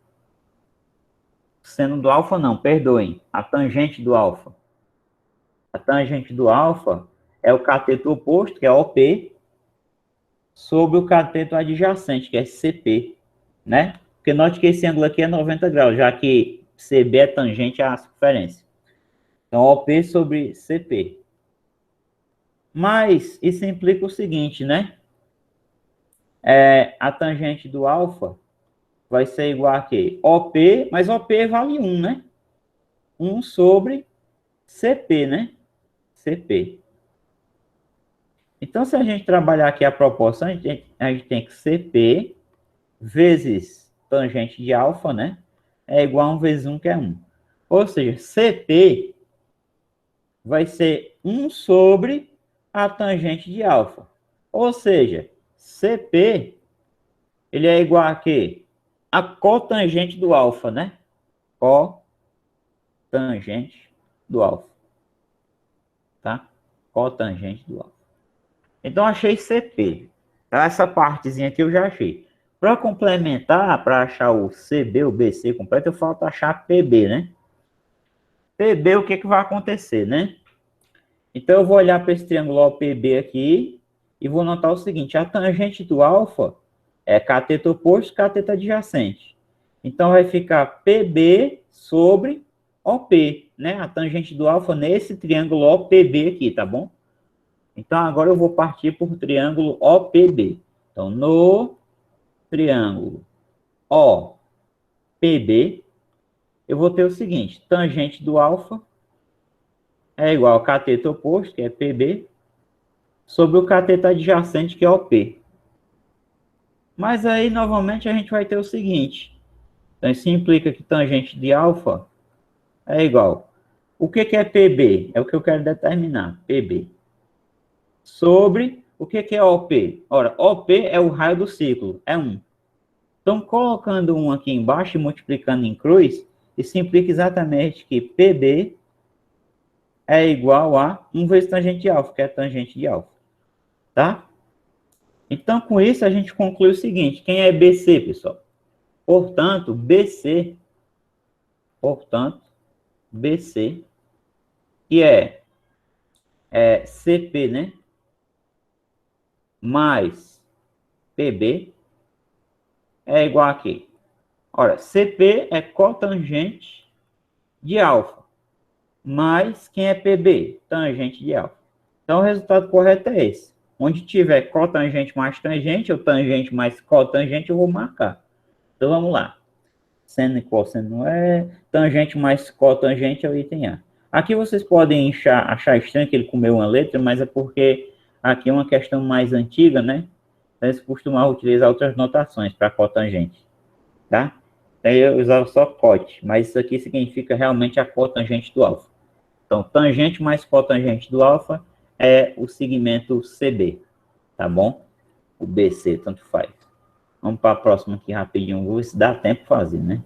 O seno do alfa não, perdoem, a tangente do alfa. A tangente do alfa é o cateto oposto, que é OP, sobre o cateto adjacente, que é CP, né? Porque note que esse ângulo aqui é 90 graus, já que CB é tangente à circunferência. Então, OP sobre CP. Mas isso implica o seguinte, né? A tangente do alfa vai ser igual a quê? OP, mas OP vale 1, né? 1 sobre CP, né? CP. Então, se a gente trabalhar aqui a proporção, a gente tem que CP vezes tangente de alfa, né? É igual a 1 vezes 1, que é 1. Ou seja, CP vai ser 1 sobre a tangente de alfa. Ou seja, CP, ele é igual a quê? A cotangente do alfa, né? Cotangente do alfa. Tá? Cotangente do alfa. Então, achei CP. Essa partezinha aqui eu já achei. Para complementar, para achar o CB, o BC completo, eu falta achar PB, né? PB, o que que vai acontecer, né? Então, eu vou olhar para esse triângulo OPB aqui e vou notar o seguinte, a tangente do alfa é cateto oposto, cateto adjacente. Então, vai ficar PB sobre OP, né? A tangente do alfa nesse triângulo OPB aqui, tá bom? Então, agora eu vou partir por triângulo OPB. Então, no triângulo OPB, eu vou ter o seguinte, tangente do alfa é igual ao cateto oposto, que é PB, sobre o cateto adjacente, que é OP. Mas aí, novamente, a gente vai ter o seguinte. Então, isso implica que tangente de alfa é igual. O que é PB? É o que eu quero determinar, PB. Sobre o que é OP? Ora, OP é o raio do círculo, é 1. Então, colocando 1 aqui embaixo e multiplicando em cruz, isso implica exatamente que PB é igual a 1 vezes tangente de alfa, que é tangente de alfa. Tá? Então, com isso, a gente conclui o seguinte. Quem é BC, pessoal? Portanto, BC, que é CP, né? Mais PB é igual a quê? Ora, CP é cotangente de alfa, mais quem é PB? Tangente de alfa. Então, o resultado correto é esse. Onde tiver cotangente mais tangente, ou tangente mais cotangente, eu vou marcar. Então, vamos lá. Seno e cosseno é, tangente mais cotangente é o item A. Aqui vocês podem achar estranho que ele comeu uma letra, mas é porque aqui é uma questão mais antiga, né? Eles costumavam utilizar outras notações para cotangente, tá? Aí eu usava só cote, mas isso aqui significa realmente a cotangente do alfa. Então, tangente mais cotangente do alfa é o segmento CB, tá bom? o BC, tanto faz. Vamos para a próxima aqui rapidinho, vou ver se dá tempo de fazer, né?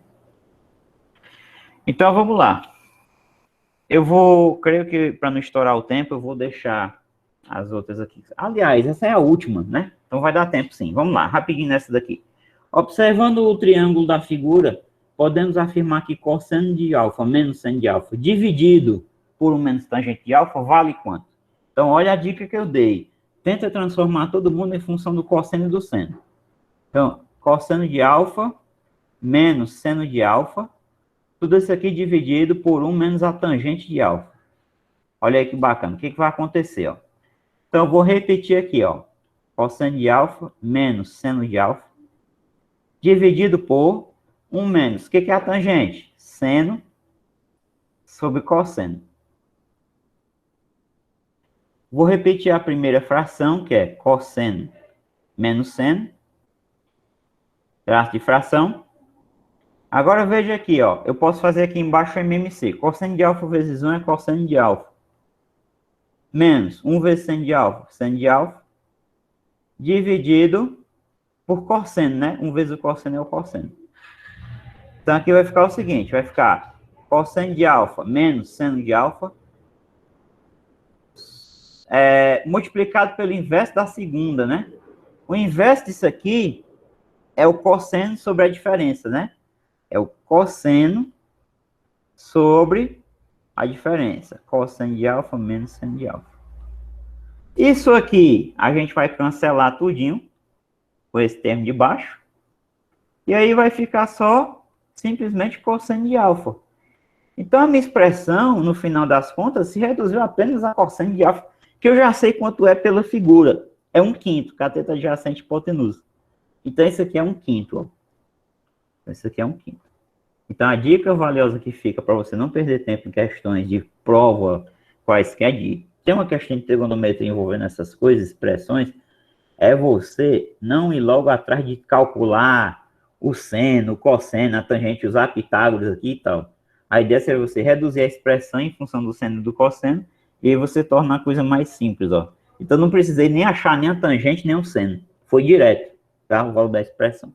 Então, vamos lá. Eu vou, creio que para não estourar o tempo, eu vou deixar as outras aqui. Aliás, essa é a última, né? Então vai dar tempo sim. Vamos lá, rapidinho nessa daqui. Observando o triângulo da figura, podemos afirmar que cosseno de alfa menos seno de alfa dividido por 1 menos tangente de alfa vale quanto? Então, olha a dica que eu dei. Tenta transformar todo mundo em função do cosseno e do seno. Então, cosseno de alfa menos seno de alfa, tudo isso aqui dividido por 1 menos a tangente de alfa. Olha aí que bacana. O que vai acontecer, ó? Então, eu vou repetir aqui, ó. Cosseno de alfa menos seno de alfa, dividido por 1 menos. O que é a tangente? Seno sobre cosseno. Vou repetir a primeira fração, que é cosseno menos seno. Traço de fração. Agora veja aqui, ó. Eu posso fazer aqui embaixo o MMC. Cosseno de alfa vezes 1 é cosseno de alfa. Menos 1 vezes seno de alfa, dividido por cosseno, né? 1 vezes o cosseno é o cosseno. Então aqui vai ficar o seguinte, vai ficar cosseno de alfa menos seno de alfa, multiplicado pelo inverso da segunda, né? O inverso disso aqui é o cosseno sobre a diferença, né? É o cosseno sobre a diferença. Cosseno de alfa menos seno de alfa. Isso aqui a gente vai cancelar tudinho com esse termo de baixo. E aí vai ficar só simplesmente cosseno de alfa. Então a minha expressão, no final das contas, se reduziu apenas a cosseno de alfa, que eu já sei quanto é pela figura. É 1/5, cateto adjacente hipotenusa. Então isso aqui é 1/5, ó. Isso aqui é 1/5. Então a dica valiosa que fica para você não perder tempo em questões de prova quaisquer tem uma questão de trigonometria envolvendo essas coisas, expressões, é você não ir logo atrás de calcular o seno, o cosseno, a tangente, usar Pitágoras aqui e tal. A ideia seria você reduzir a expressão em função do seno e do cosseno, e aí você torna a coisa mais simples, ó. Então não precisei nem achar nem a tangente, nem o seno. Foi direto, tá? O valor da expressão.